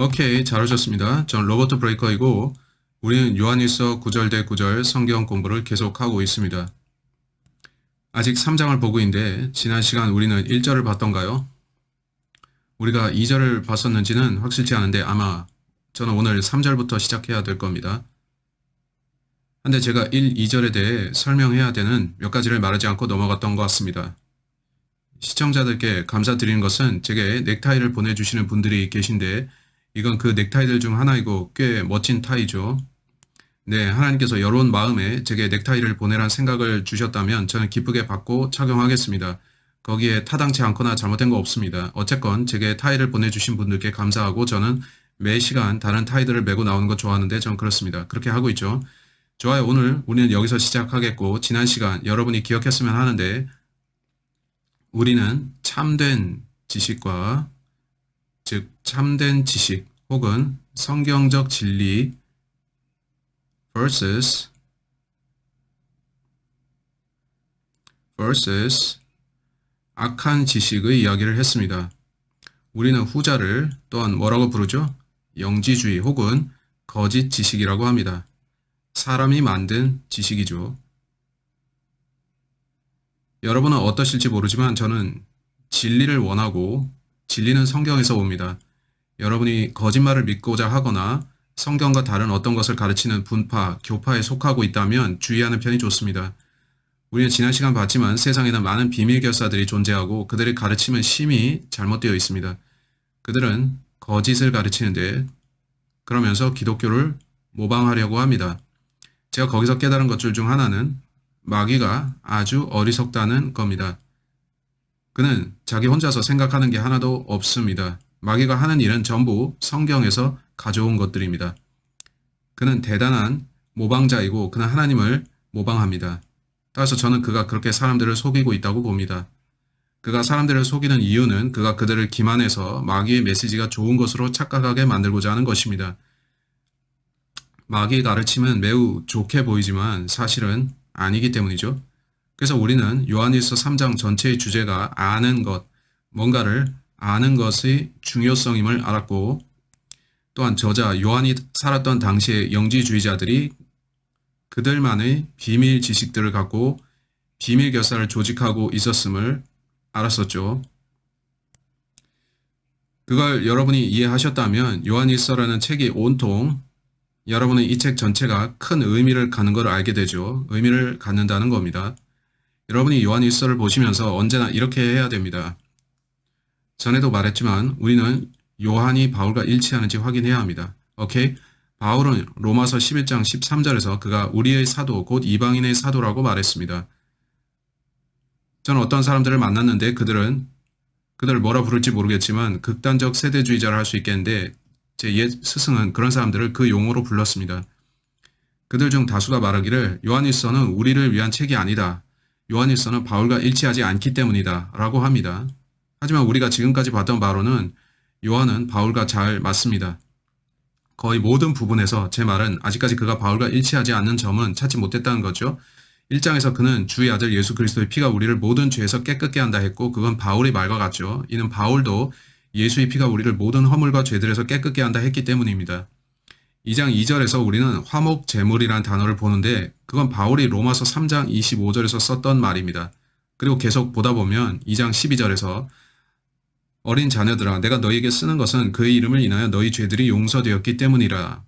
오케이, 잘 오셨습니다. 전 로버트 브레이커이고 우리는 요한일서 9절 대 9절 성경 공부를 계속하고 있습니다. 아직 3장을 보고 있는데 지난 시간 우리는 1절을 봤던가요? 우리가 2절을 봤었는지는 확실치 않은데 아마 저는 오늘 3절부터 시작해야 될 겁니다. 근데 제가 1, 2절에 대해 설명해야 되는 몇 가지를 말하지 않고 넘어갔던 것 같습니다. 시청자들께 감사드리는 것은 제게 넥타이를 보내주시는 분들이 계신데 이건 그 넥타이들 중 하나이고 꽤 멋진 타이죠. 네, 하나님께서 여로운 마음에 제게 넥타이를 보내란 생각을 주셨다면 저는 기쁘게 받고 착용하겠습니다. 거기에 타당치 않거나 잘못된 거 없습니다. 어쨌건 제게 타이를 보내주신 분들께 감사하고 저는 매 시간 다른 타이들을 메고 나오는 거 좋아하는데 전 그렇습니다. 그렇게 하고 있죠. 좋아요. 오늘 우리는 여기서 시작하겠고 지난 시간 여러분이 기억했으면 하는데 우리는 참된 지식과 즉 참된 지식 혹은 성경적 진리 versus 악한 지식의 이야기를 했습니다. 우리는 후자를 또한 뭐라고 부르죠? 영지주의 혹은 거짓 지식이라고 합니다. 사람이 만든 지식이죠. 여러분은 어떠실지 모르지만 저는 진리를 원하고 진리는 성경에서 옵니다. 여러분이 거짓말을 믿고자 하거나 성경과 다른 어떤 것을 가르치는 분파, 교파에 속하고 있다면 주의하는 편이 좋습니다. 우리는 지난 시간 봤지만 세상에는 많은 비밀결사들이 존재하고 그들의 가르침은 심히 잘못되어 있습니다. 그들은 거짓을 가르치는데 그러면서 기독교를 모방하려고 합니다. 제가 거기서 깨달은 것들 중 하나는 마귀가 아주 어리석다는 겁니다. 그는 자기 혼자서 생각하는 게 하나도 없습니다. 마귀가 하는 일은 전부 성경에서 가져온 것들입니다. 그는 대단한 모방자이고 그는 하나님을 모방합니다. 따라서 저는 그가 그렇게 사람들을 속이고 있다고 봅니다. 그가 사람들을 속이는 이유는 그가 그들을 기만해서 마귀의 메시지가 좋은 것으로 착각하게 만들고자 하는 것입니다. 마귀의 가르침은 매우 좋게 보이지만 사실은 아니기 때문이죠. 그래서 우리는 요한일서 3장 전체의 주제가 아는 것, 뭔가를 아는 것의 중요성임을 알았고 또한 저자 요한이 살았던 당시의 영지주의자들이 그들만의 비밀 지식들을 갖고 비밀 결사를 조직하고 있었음을 알았었죠. 그걸 여러분이 이해하셨다면 요한일서라는 책이 온통 여러분의 이 책 전체가 큰 의미를 갖는 걸 알게 되죠. 의미를 갖는다는 겁니다. 여러분이 요한일서를 보시면서 언제나 이렇게 해야 됩니다. 전에도 말했지만 우리는 요한이 바울과 일치하는지 확인해야 합니다. 오케이? 바울은 로마서 11장 13절에서 그가 우리의 사도 곧 이방인의 사도라고 말했습니다. 저는 어떤 사람들을 만났는데 그들을 뭐라 부를지 모르겠지만 극단적 세대주의자를 할 수 있겠는데 제 옛 스승은 그런 사람들을 그 용어로 불렀습니다. 그들 중 다수가 말하기를 요한일서는 우리를 위한 책이 아니다. 요한일서는 바울과 일치하지 않기 때문이다 라고 합니다. 하지만 우리가 지금까지 봤던 바로는 요한은 바울과 잘 맞습니다. 거의 모든 부분에서 제 말은 아직까지 그가 바울과 일치하지 않는 점은 찾지 못했다는 거죠. 1장에서 그는 주의 아들 예수 그리스도의 피가 우리를 모든 죄에서 깨끗게 한다 했고 그건 바울의 말과 같죠. 이는 바울도 예수의 피가 우리를 모든 허물과 죄들에서 깨끗게 한다 했기 때문입니다. 2장 2절에서 우리는 화목제물이라는 단어를 보는데 그건 바울이 로마서 3장 25절에서 썼던 말입니다. 그리고 계속 보다 보면 2장 12절에서 어린 자녀들아 내가 너희에게 쓰는 것은 그의 이름을 인하여 너희 죄들이 용서되었기 때문이라.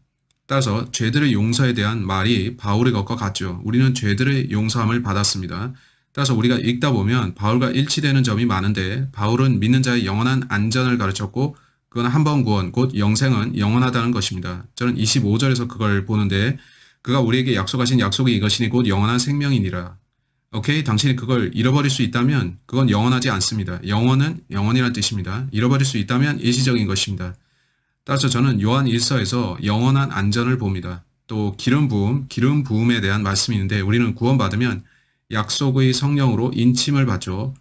따라서 죄들의 용서에 대한 말이 바울의 것과 같죠. 우리는 죄들의 용서함을 받았습니다. 따라서 우리가 읽다 보면 바울과 일치되는 점이 많은데 바울은 믿는 자의 영원한 안전을 가르쳤고 그건 한 번 구원, 곧 영생은 영원하다는 것입니다. 저는 25절에서 그걸 보는데 그가 우리에게 약속하신 약속이 이것이니 곧 영원한 생명이니라. 오케이? 당신이 그걸 잃어버릴 수 있다면 그건 영원하지 않습니다. 영원은 영원이라는 뜻입니다. 잃어버릴 수 있다면 일시적인 것입니다. 따라서 저는 요한 1서에서 영원한 안전을 봅니다. 또 기름 부음에 대한 말씀이 있는데 우리는 구원받으면 약속의 성령으로 인침을 받죠.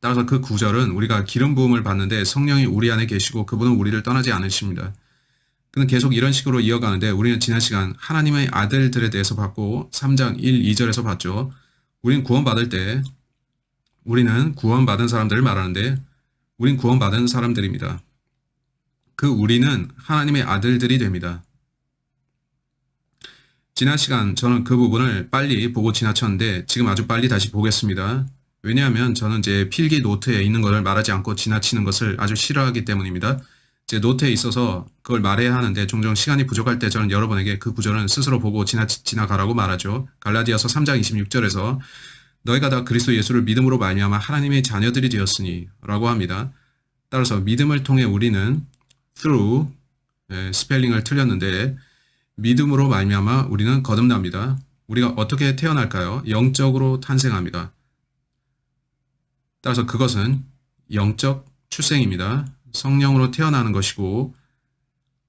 따라서 그 구절은 우리가 기름 부음을 받는데 성령이 우리 안에 계시고 그분은 우리를 떠나지 않으십니다. 그는 계속 이런 식으로 이어가는데 우리는 지난 시간 하나님의 아들들에 대해서 봤고 3장 1, 2절에서 봤죠. 우리는 구원받을 때 우리는 구원받은 사람들을 말하는데 우린 구원받은 사람들입니다. 그 우리는 하나님의 아들들이 됩니다. 지난 시간 저는 그 부분을 빨리 보고 지나쳤는데 지금 아주 빨리 다시 보겠습니다. 왜냐하면 저는 제 필기 노트에 있는 것을 말하지 않고 지나치는 것을 아주 싫어하기 때문입니다. 제 노트에 있어서 그걸 말해야 하는데 종종 시간이 부족할 때 저는 여러분에게 그 구절은 스스로 보고 지나가라고 말하죠. 갈라디아서 3장 26절에서 너희가 다 그리스도 예수를 믿음으로 말미암아 하나님의 자녀들이 되었으니 라고 합니다. 따라서 믿음을 통해 우리는 through, 스펠링을 틀렸는데 믿음으로 말미암아 우리는 거듭납니다. 우리가 어떻게 태어날까요? 영적으로 탄생합니다. 따라서 그것은 영적 출생입니다. 성령으로 태어나는 것이고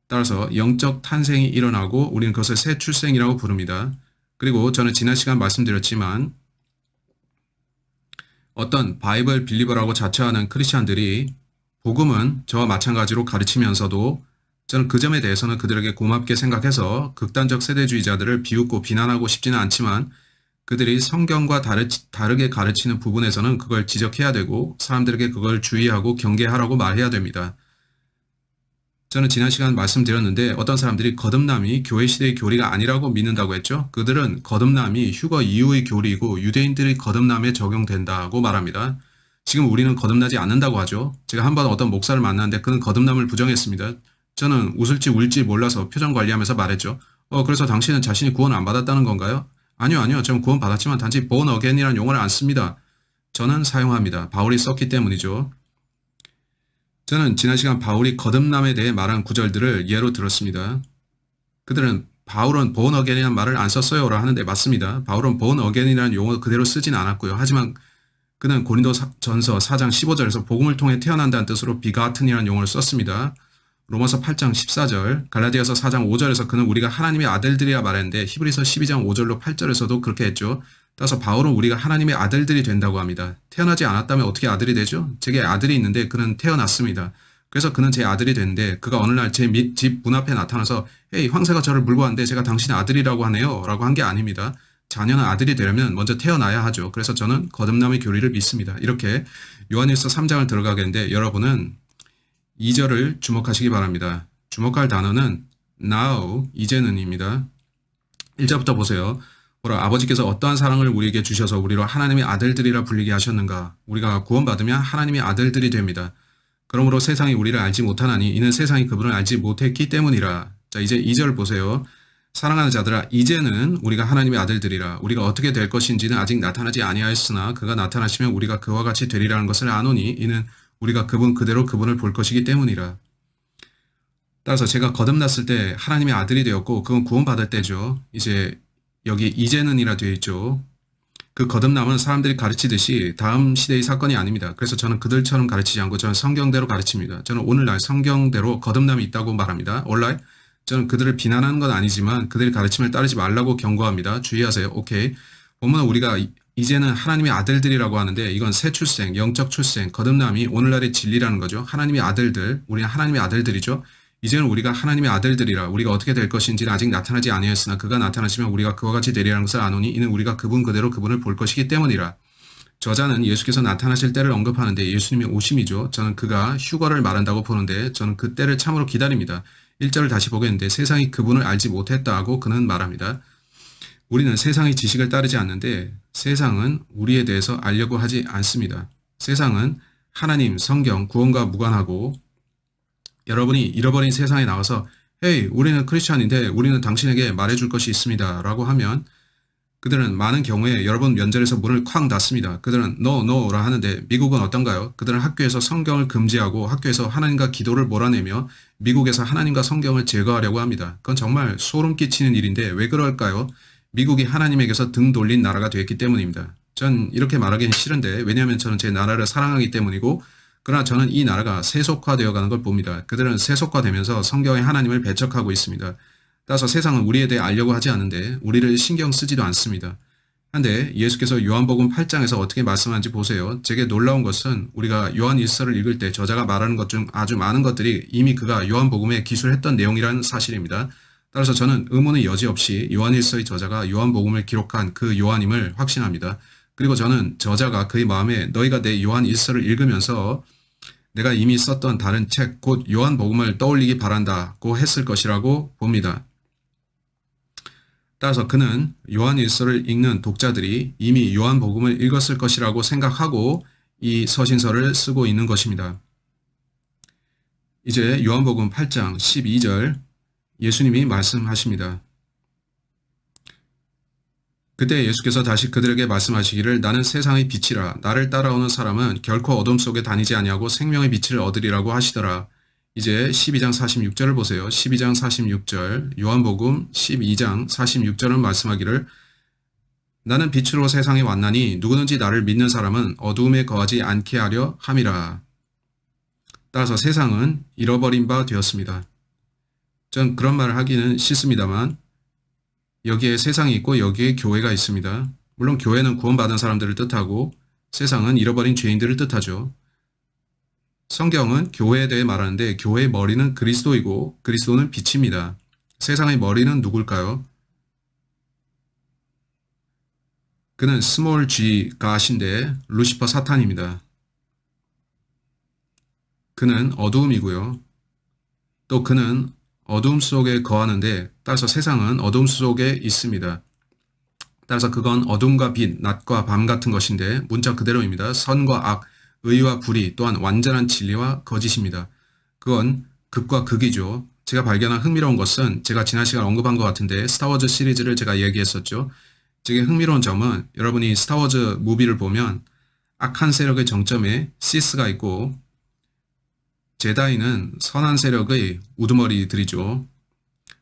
따라서 영적 탄생이 일어나고 우리는 그것을 새 출생이라고 부릅니다. 그리고 저는 지난 시간 말씀드렸지만 어떤 바이블 빌리버라고 자처하는 크리스찬들이 복음은 저와 마찬가지로 가르치면서도 저는 그 점에 대해서는 그들에게 고맙게 생각해서 극단적 세대주의자들을 비웃고 비난하고 싶지는 않지만 그들이 성경과 다르게 가르치는 부분에서는 그걸 지적해야 되고 사람들에게 그걸 주의하고 경계하라고 말해야 됩니다. 저는 지난 시간 말씀드렸는데 어떤 사람들이 거듭남이 교회 시대의 교리가 아니라고 믿는다고 했죠. 그들은 거듭남이 휴거 이후의 교리이고 유대인들의 거듭남에 적용된다고 말합니다. 지금 우리는 거듭나지 않는다고 하죠. 제가 한번 어떤 목사를 만났는데 그는 거듭남을 부정했습니다. 저는 웃을지 울지 몰라서 표정 관리하면서 말했죠. 그래서 당신은 자신이 구원 안 받았다는 건가요? 아니요. 저는 구원 받았지만 단지 born again이라는 용어를 안 씁니다. 저는 사용합니다. 바울이 썼기 때문이죠. 저는 지난 시간 바울이 거듭남에 대해 말한 구절들을 예로 들었습니다. 그들은 바울은 born again이라는 말을 안 썼어요 라 하는데 맞습니다. 바울은 born again이라는 용어 그대로 쓰진 않았고요. 하지만 그는 고린도전서 4장 15절에서 복음을 통해 태어난다는 뜻으로 begatten이라는 용어를 썼습니다. 로마서 8장 14절, 갈라디아서 4장 5절에서 그는 우리가 하나님의 아들들이라 말했는데 히브리서 12장 5절로 8절에서도 그렇게 했죠. 따라서 바울은 우리가 하나님의 아들들이 된다고 합니다. 태어나지 않았다면 어떻게 아들이 되죠? 제게 아들이 있는데 그는 태어났습니다. 그래서 그는 제 아들이 됐는데 그가 어느 날 제 집 문 앞에 나타나서 헤이 황새가 저를 물고 왔는데 제가 당신의 아들이라고 하네요 라고 한 게 아닙니다. 자녀는 아들이 되려면 먼저 태어나야 하죠. 그래서 저는 거듭남의 교리를 믿습니다. 이렇게 요한일서 3장을 들어가겠는데 여러분은 2절을 주목하시기 바랍니다. 주목할 단어는 now, 이제는입니다. 1절부터 보세요. 보라, 아버지께서 어떠한 사랑을 우리에게 주셔서 우리로 하나님의 아들들이라 불리게 하셨는가. 우리가 구원받으면 하나님의 아들들이 됩니다. 그러므로 세상이 우리를 알지 못하나니 이는 세상이 그분을 알지 못했기 때문이라. 자, 이제 2절 보세요. 사랑하는 자들아, 이제는 우리가 하나님의 아들들이라. 우리가 어떻게 될 것인지는 아직 나타나지 아니하였으나 그가 나타나시면 우리가 그와 같이 되리라는 것을 아노니 이는 우리가 그분 그대로 그분을 볼 것이기 때문이라. 따라서 제가 거듭났을 때 하나님의 아들이 되었고 그건 구원받을 때죠. 이제 여기 이제는이라 되어 있죠. 그 거듭남은 사람들이 가르치듯이 다음 시대의 사건이 아닙니다. 그래서 저는 그들처럼 가르치지 않고 저는 성경대로 가르칩니다. 저는 오늘날 성경대로 거듭남이 있다고 말합니다. alright? 저는 그들을 비난하는 건 아니지만 그들의 가르침을 따르지 말라고 경고합니다. 주의하세요. 오케이. 본문은 우리가 이제는 하나님의 아들들이라고 하는데 이건 새 출생, 영적 출생, 거듭남이 오늘날의 진리라는 거죠. 하나님의 아들들, 우리는 하나님의 아들들이죠. 이제는 우리가 하나님의 아들들이라. 우리가 어떻게 될 것인지는 아직 나타나지 아니하였으나 그가 나타나시면 우리가 그와 같이 되리라는 것을 아노니 이는 우리가 그분 그대로 그분을 볼 것이기 때문이라. 저자는 예수께서 나타나실 때를 언급하는데 예수님의 오심이죠. 저는 그가 휴거를 말한다고 보는데 저는 그 때를 참으로 기다립니다. 1절을 다시 보겠는데 세상이 그분을 알지 못했다고 그는 말합니다. 우리는 세상의 지식을 따르지 않는데 세상은 우리에 대해서 알려고 하지 않습니다. 세상은 하나님, 성경, 구원과 무관하고 여러분이 잃어버린 세상에 나와서 헤이, 우리는 크리스찬인데 우리는 당신에게 말해줄 것이 있습니다 라고 하면 그들은 많은 경우에 여러분 면전에서 문을 쾅 닫습니다. 그들은 no라 하는데 미국은 어떤가요? 그들은 학교에서 성경을 금지하고 학교에서 하나님과 기도를 몰아내며 미국에서 하나님과 성경을 제거하려고 합니다. 그건 정말 소름 끼치는 일인데 왜 그럴까요? 미국이 하나님에게서 등 돌린 나라가 되었기 때문입니다. 전 이렇게 말하기는 싫은데 왜냐하면 저는 제 나라를 사랑하기 때문이고 그러나 저는 이 나라가 세속화되어 가는 걸 봅니다. 그들은 세속화되면서 성경의 하나님을 배척하고 있습니다. 따라서 세상은 우리에 대해 알려고 하지 않는데 우리를 신경 쓰지도 않습니다. 한데 예수께서 요한복음 8장에서 어떻게 말씀하는지 보세요. 제게 놀라운 것은 우리가 요한 1서를 읽을 때 저자가 말하는 것 중 아주 많은 것들이 이미 그가 요한복음에 기술했던 내용이라는 사실입니다. 따라서 저는 의문의 여지 없이 요한 1서의 저자가 요한복음을 기록한 그 요한임을 확신합니다. 그리고 저는 저자가 그의 마음에 너희가 내 요한 1서를 읽으면서 내가 이미 썼던 다른 책, 곧 요한복음을 떠올리기 바란다고 했을 것이라고 봅니다. 따라서 그는 요한일서를 읽는 독자들이 이미 요한복음을 읽었을 것이라고 생각하고 이 서신서를 쓰고 있는 것입니다. 이제 요한복음 8장 12절 예수님이 말씀하십니다. 그때 예수께서 다시 그들에게 말씀하시기를 나는 세상의 빛이라 나를 따라오는 사람은 결코 어둠 속에 다니지 아니하고 생명의 빛을 얻으리라고 하시더라. 이제 12장 46절을 보세요. 12장 46절 요한복음 12장 46절은 말씀하기를 나는 빛으로 세상에 왔나니 누구든지 나를 믿는 사람은 어두움에 거하지 않게 하려 함이라. 따라서 세상은 잃어버린 바 되었습니다. 전 그런 말을 하기는 싫습니다만 여기에 세상이 있고 여기에 교회가 있습니다. 물론 교회는 구원받은 사람들을 뜻하고 세상은 잃어버린 죄인들을 뜻하죠. 성경은 교회에 대해 말하는데 교회의 머리는 그리스도이고 그리스도는 빛입니다. 세상의 머리는 누굴까요? 그는 스몰 G 가신데 루시퍼 사탄입니다. 그는 어두움이고요. 또 그는 어둠 속에 거하는데 따라서 세상은 어둠 속에 있습니다. 따라서 그건 어둠과 빛, 낮과 밤 같은 것인데 문자 그대로입니다. 선과 악, 의와 불의, 또한 완전한 진리와 거짓입니다. 그건 극과 극이죠. 제가 발견한 흥미로운 것은 제가 지난 시간 언급한 것 같은데 스타워즈 시리즈를 제가 얘기했었죠. 제게 흥미로운 점은 여러분이 스타워즈 무비를 보면 악한 세력의 정점에 시스가 있고 제다이는 선한 세력의 우두머리들이죠.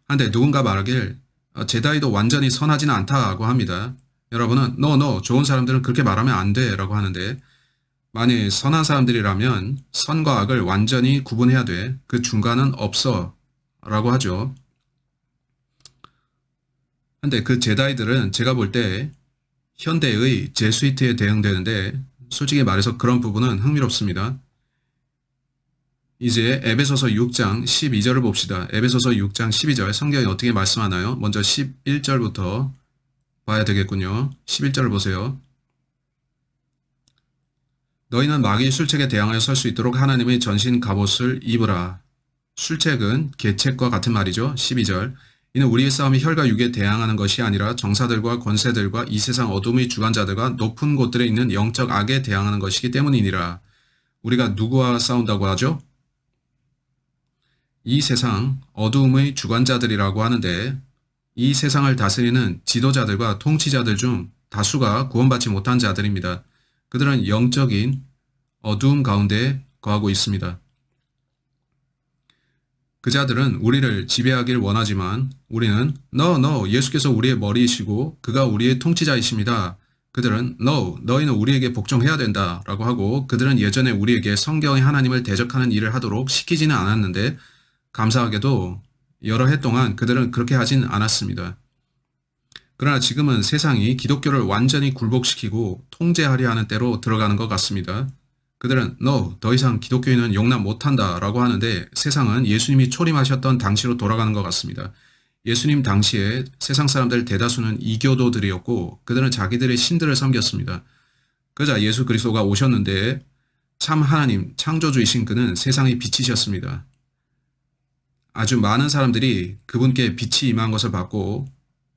한데 누군가 말하길 제다이도 완전히 선하지는 않다고 합니다. 여러분은 no, 좋은 사람들은 그렇게 말하면 안 돼 라고 하는데 만일 선한 사람들이라면 선과 악을 완전히 구분해야 돼. 그 중간은 없어 라고 하죠. 한데 그 제다이들은 제가 볼 때 현대의 제수이트에 대응되는데 솔직히 말해서 그런 부분은 흥미롭습니다. 이제 에베소서 6장 12절을 봅시다. 에베소서 6장 12절 성경이 어떻게 말씀하나요? 먼저 11절부터 봐야 되겠군요. 11절을 보세요. 너희는 마귀의 술책에 대항하여 설 수 있도록 하나님의 전신 갑옷을 입으라. 술책은 계책과 같은 말이죠. 12절 이는 우리의 싸움이 혈과 육에 대항하는 것이 아니라 정사들과 권세들과 이 세상 어둠의 주관자들과 높은 곳들에 있는 영적 악에 대항하는 것이기 때문이니라. 우리가 누구와 싸운다고 하죠? 이 세상 어두움의 주관자들이라고 하는데 이 세상을 다스리는 지도자들과 통치자들 중 다수가 구원받지 못한 자들입니다. 그들은 영적인 어두움 가운데 거하고 있습니다. 그 자들은 우리를 지배하길 원하지만 우리는 No, 예수께서 우리의 머리이시고 그가 우리의 통치자이십니다. 그들은 No, 너희는 우리에게 복종해야 된다 라고 하고 그들은 예전에 우리에게 성경의 하나님을 대적하는 일을 하도록 시키지는 않았는데 감사하게도 여러 해 동안 그들은 그렇게 하진 않았습니다. 그러나 지금은 세상이 기독교를 완전히 굴복시키고 통제하려 하는 때로 들어가는 것 같습니다. 그들은 No, 더 이상 기독교인은 용납 못한다 라고 하는데 세상은 예수님이 초림하셨던 당시로 돌아가는 것 같습니다. 예수님 당시에 세상 사람들 대다수는 이교도들이었고 그들은 자기들의 신들을 섬겼습니다. 그러자 예수 그리스도가 오셨는데 참 하나님, 창조주이신 그는 세상의 빛이셨습니다. 아주 많은 사람들이 그분께 빛이 임한 것을 받고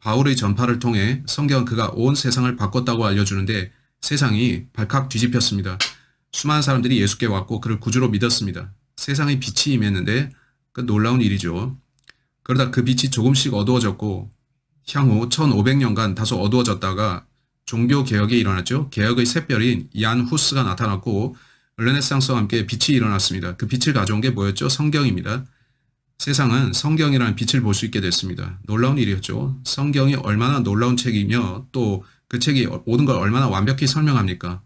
바울의 전파를 통해 성경은 그가 온 세상을 바꿨다고 알려주는데 세상이 발칵 뒤집혔습니다. 수많은 사람들이 예수께 왔고 그를 구주로 믿었습니다. 세상의 빛이 임했는데 그 놀라운 일이죠. 그러다 그 빛이 조금씩 어두워졌고 향후 1500년간 다소 어두워졌다가 종교개혁이 일어났죠. 개혁의 샛별인 얀 후스가 나타났고 르네상스와 함께 빛이 일어났습니다. 그 빛을 가져온 게 뭐였죠? 성경입니다. 세상은 성경이라는 빛을 볼 수 있게 됐습니다. 놀라운 일이었죠. 성경이 얼마나 놀라운 책이며 또 그 책이 모든 걸 얼마나 완벽히 설명합니까?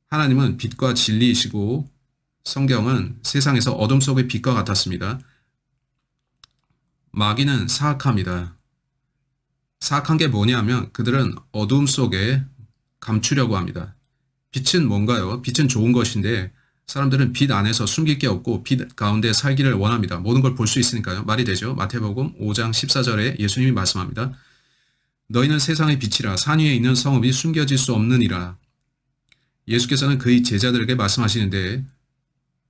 하나님은 빛과 진리이시고 성경은 세상에서 어둠 속의 빛과 같았습니다. 마귀는 사악합니다. 사악한 게 뭐냐면 그들은 어둠 속에 감추려고 합니다. 빛은 뭔가요? 빛은 좋은 것인데 사람들은 빛 안에서 숨길 게 없고 빛 가운데 살기를 원합니다. 모든 걸 볼 수 있으니까요. 말이 되죠. 마태복음 5장 14절에 예수님이 말씀합니다. 너희는 세상의 빛이라 산 위에 있는 성읍이 숨겨질 수 없느니라. 예수께서는 그의 제자들에게 말씀하시는데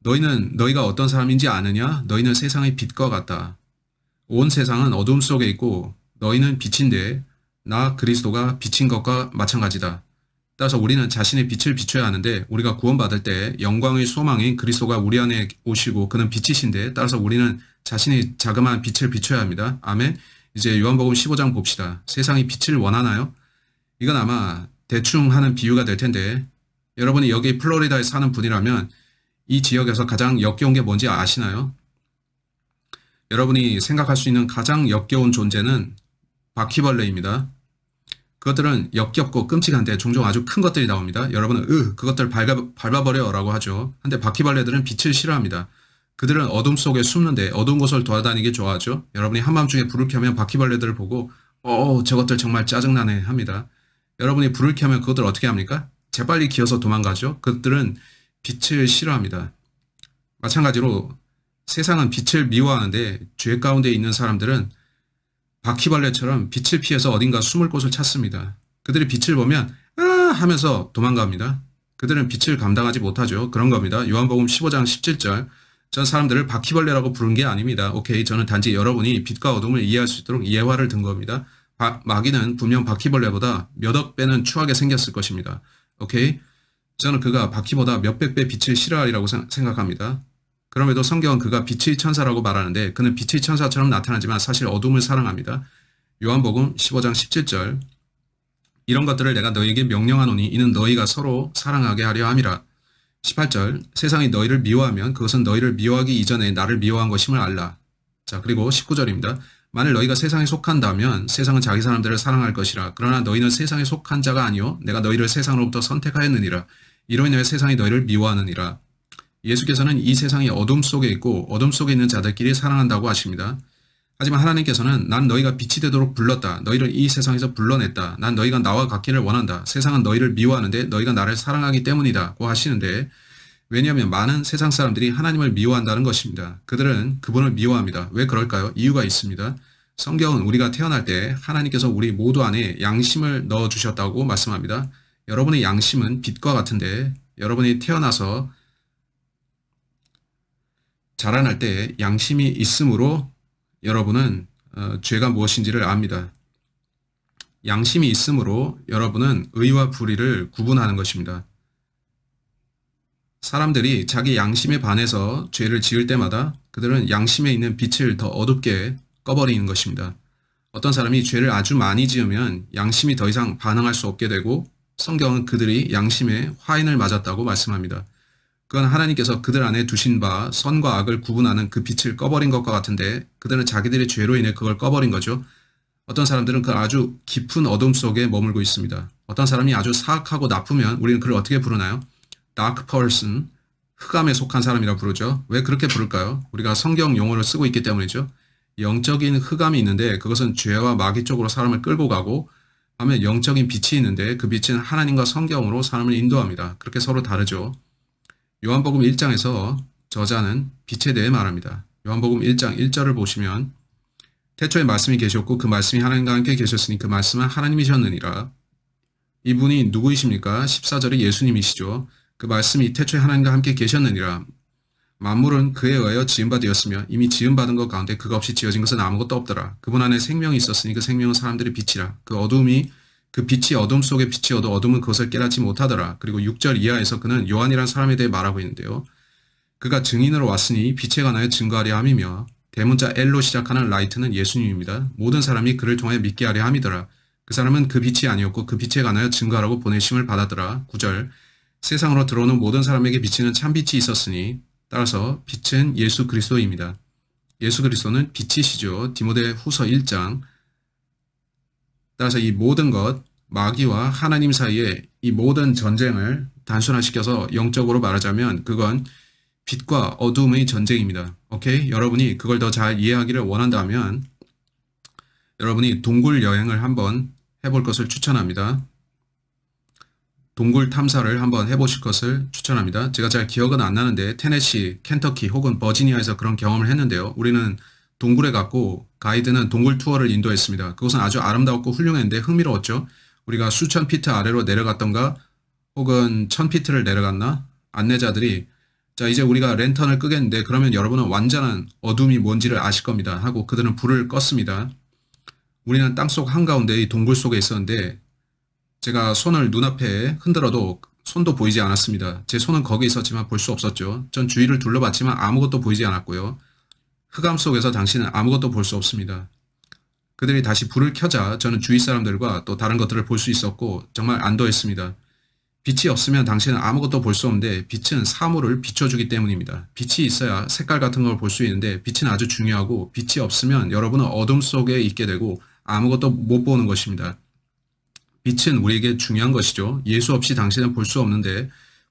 너희가 어떤 사람인지 아느냐? 너희는 세상의 빛과 같다. 온 세상은 어둠 속에 있고 너희는 빛인데 나 그리스도가 빛인 것과 마찬가지다. 따라서 우리는 자신의 빛을 비춰야 하는데 우리가 구원받을 때 영광의 소망인 그리스도가 우리 안에 오시고 그는 빛이신데 따라서 우리는 자신의 자그마한 빛을 비춰야 합니다. 아멘. 이제 요한복음 15장 봅시다. 세상이 빛을 원하나요? 이건 아마 대충 하는 비유가 될 텐데 여러분이 여기 플로리다에 사는 분이라면 이 지역에서 가장 역겨운 게 뭔지 아시나요? 여러분이 생각할 수 있는 가장 역겨운 존재는 바퀴벌레입니다. 그것들은 역겹고 끔찍한데 종종 아주 큰 것들이 나옵니다. 여러분은 그것들 밟아버려 라고 하죠. 근데 바퀴벌레들은 빛을 싫어합니다. 그들은 어둠 속에 숨는데 어두운 곳을 돌아다니기 좋아하죠. 여러분이 한밤중에 불을 켜면 바퀴벌레들을 보고 저것들 정말 짜증나네 합니다. 여러분이 불을 켜면 그것들 어떻게 합니까? 재빨리 기어서 도망가죠. 그들은 빛을 싫어합니다. 마찬가지로 세상은 빛을 미워하는데 죄 가운데 있는 사람들은 바퀴벌레처럼 빛을 피해서 어딘가 숨을 곳을 찾습니다. 그들이 빛을 보면 하면서 도망갑니다. 그들은 빛을 감당하지 못하죠. 그런 겁니다. 요한복음 15장 17절 전 사람들을 바퀴벌레라고 부른 게 아닙니다. 오케이, 저는 단지 여러분이 빛과 어둠을 이해할 수 있도록 예화를 든 겁니다. 마귀는 분명 바퀴벌레보다 몇억 배는 추하게 생겼을 것입니다. 오케이, 저는 그가 바퀴보다 몇백 배 빛을 싫어하리라고 생각합니다. 그럼에도 성경은 그가 빛의 천사라고 말하는데 그는 빛의 천사처럼 나타나지만 사실 어둠을 사랑합니다. 요한복음 15장 17절 이런 것들을 내가 너희에게 명령하노니 이는 너희가 서로 사랑하게 하려 함이라. 18절 세상이 너희를 미워하면 그것은 너희를 미워하기 이전에 나를 미워한 것임을 알라. 자, 그리고 19절입니다. 만일 너희가 세상에 속한다면 세상은 자기 사람들을 사랑할 것이라. 그러나 너희는 세상에 속한 자가 아니요 내가 너희를 세상으로부터 선택하였느니라. 이로 인하여 세상이 너희를 미워하느니라. 예수께서는 이 세상이 어둠 속에 있고 어둠 속에 있는 자들끼리 사랑한다고 하십니다. 하지만 하나님께서는 난 너희가 빛이 되도록 불렀다. 너희를 이 세상에서 불러냈다. 난 너희가 나와 같기를 원한다. 세상은 너희를 미워하는데 너희가 나를 사랑하기 때문이다. 고 하시는데 왜냐하면 많은 세상 사람들이 하나님을 미워한다는 것입니다. 그들은 그분을 미워합니다. 왜 그럴까요? 이유가 있습니다. 성경은 우리가 태어날 때 하나님께서 우리 모두 안에 양심을 넣어주셨다고 말씀합니다. 여러분의 양심은 빛과 같은데 여러분이 태어나서 자라날 때 양심이 있으므로 여러분은 죄가 무엇인지를 압니다. 양심이 있으므로 여러분은 의와 불의를 구분하는 것입니다. 사람들이 자기 양심에 반해서 죄를 지을 때마다 그들은 양심에 있는 빛을 더 어둡게 꺼버리는 것입니다. 어떤 사람이 죄를 아주 많이 지으면 양심이 더 이상 반응할 수 없게 되고 성경은 그들이 양심에 화인을 맞았다고 말씀합니다. 그건 하나님께서 그들 안에 두신 바 선과 악을 구분하는 그 빛을 꺼버린 것과 같은데 그들은 자기들의 죄로 인해 그걸 꺼버린 거죠. 어떤 사람들은 그 아주 깊은 어둠 속에 머물고 있습니다. 어떤 사람이 아주 사악하고 나쁘면 우리는 그를 어떻게 부르나요? dark person, 흑암에 속한 사람이라 부르죠. 왜 그렇게 부를까요? 우리가 성경 용어를 쓰고 있기 때문이죠. 영적인 흑암이 있는데 그것은 죄와 마귀 쪽으로 사람을 끌고 가고 반면 영적인 빛이 있는데 그 빛은 하나님과 성경으로 사람을 인도합니다. 그렇게 서로 다르죠. 요한복음 1장에서 저자는 빛에 대해 말합니다. 요한복음 1장 1절을 보시면 태초에 말씀이 계셨고 그 말씀이 하나님과 함께 계셨으니 그 말씀은 하나님이셨느니라. 이분이 누구이십니까? 14절이 예수님이시죠. 그 말씀이 태초에 하나님과 함께 계셨느니라. 만물은 그에 의하여 지음바 되었으며 이미 지음받은 것 가운데 그가 없이 지어진 것은 아무것도 없더라. 그분 안에 생명이 있었으니 그 생명은 사람들의 빛이라. 그 빛이 어둠 속에 비치어도 어둠은 그것을 깨닫지 못하더라. 그리고 6절 이하에서 그는 요한이라는 사람에 대해 말하고 있는데요. 그가 증인으로 왔으니 빛에 관하여 증거하려 함이며 대문자 L로 시작하는 라이트는 예수님입니다. 모든 사람이 그를 통하여 믿게 하려 함이더라. 그 사람은 그 빛이 아니었고 그 빛에 관하여 증거하라고 보내심을 받았더라. 9절 세상으로 들어오는 모든 사람에게 비치는 참빛이 있었으니 따라서 빛은 예수 그리스도입니다. 예수 그리스도는 빛이시죠. 디모데 후서 1장 따라서 이 모든 것, 마귀와 하나님 사이의 이 모든 전쟁을 단순화시켜서 영적으로 말하자면 그건 빛과 어둠의 전쟁입니다. 오케이? 여러분이 그걸 더 잘 이해하기를 원한다면 여러분이 동굴 여행을 한번 해볼 것을 추천합니다. 동굴 탐사를 한번 해보실 것을 추천합니다. 제가 잘 기억은 안 나는데 테네시, 켄터키 혹은 버지니아에서 그런 경험을 했는데요. 우리는 동굴에 갔고 가이드는 동굴 투어를 인도했습니다. 그것은 아주 아름다웠고 훌륭했는데 흥미로웠죠. 우리가 수천 피트 아래로 내려갔던가 혹은 1000피트를 내려갔나? 안내자들이 자, 이제 우리가 랜턴을 끄겠는데 그러면 여러분은 완전한 어둠이 뭔지를 아실 겁니다. 하고 그들은 불을 껐습니다. 우리는 땅속 한가운데 이 동굴 속에 있었는데 제가 손을 눈앞에 흔들어도 손도 보이지 않았습니다. 제 손은 거기 있었지만 볼 수 없었죠. 전 주위를 둘러봤지만 아무것도 보이지 않았고요. 흑암 속에서 당신은 아무것도 볼 수 없습니다. 그들이 다시 불을 켜자 저는 주위 사람들과 또 다른 것들을 볼 수 있었고 정말 안도했습니다. 빛이 없으면 당신은 아무것도 볼 수 없는데 빛은 사물을 비춰주기 때문입니다. 빛이 있어야 색깔 같은 걸 볼 수 있는데 빛은 아주 중요하고 빛이 없으면 여러분은 어둠 속에 있게 되고 아무것도 못 보는 것입니다. 빛은 우리에게 중요한 것이죠. 예수 없이 당신은 볼 수 없는데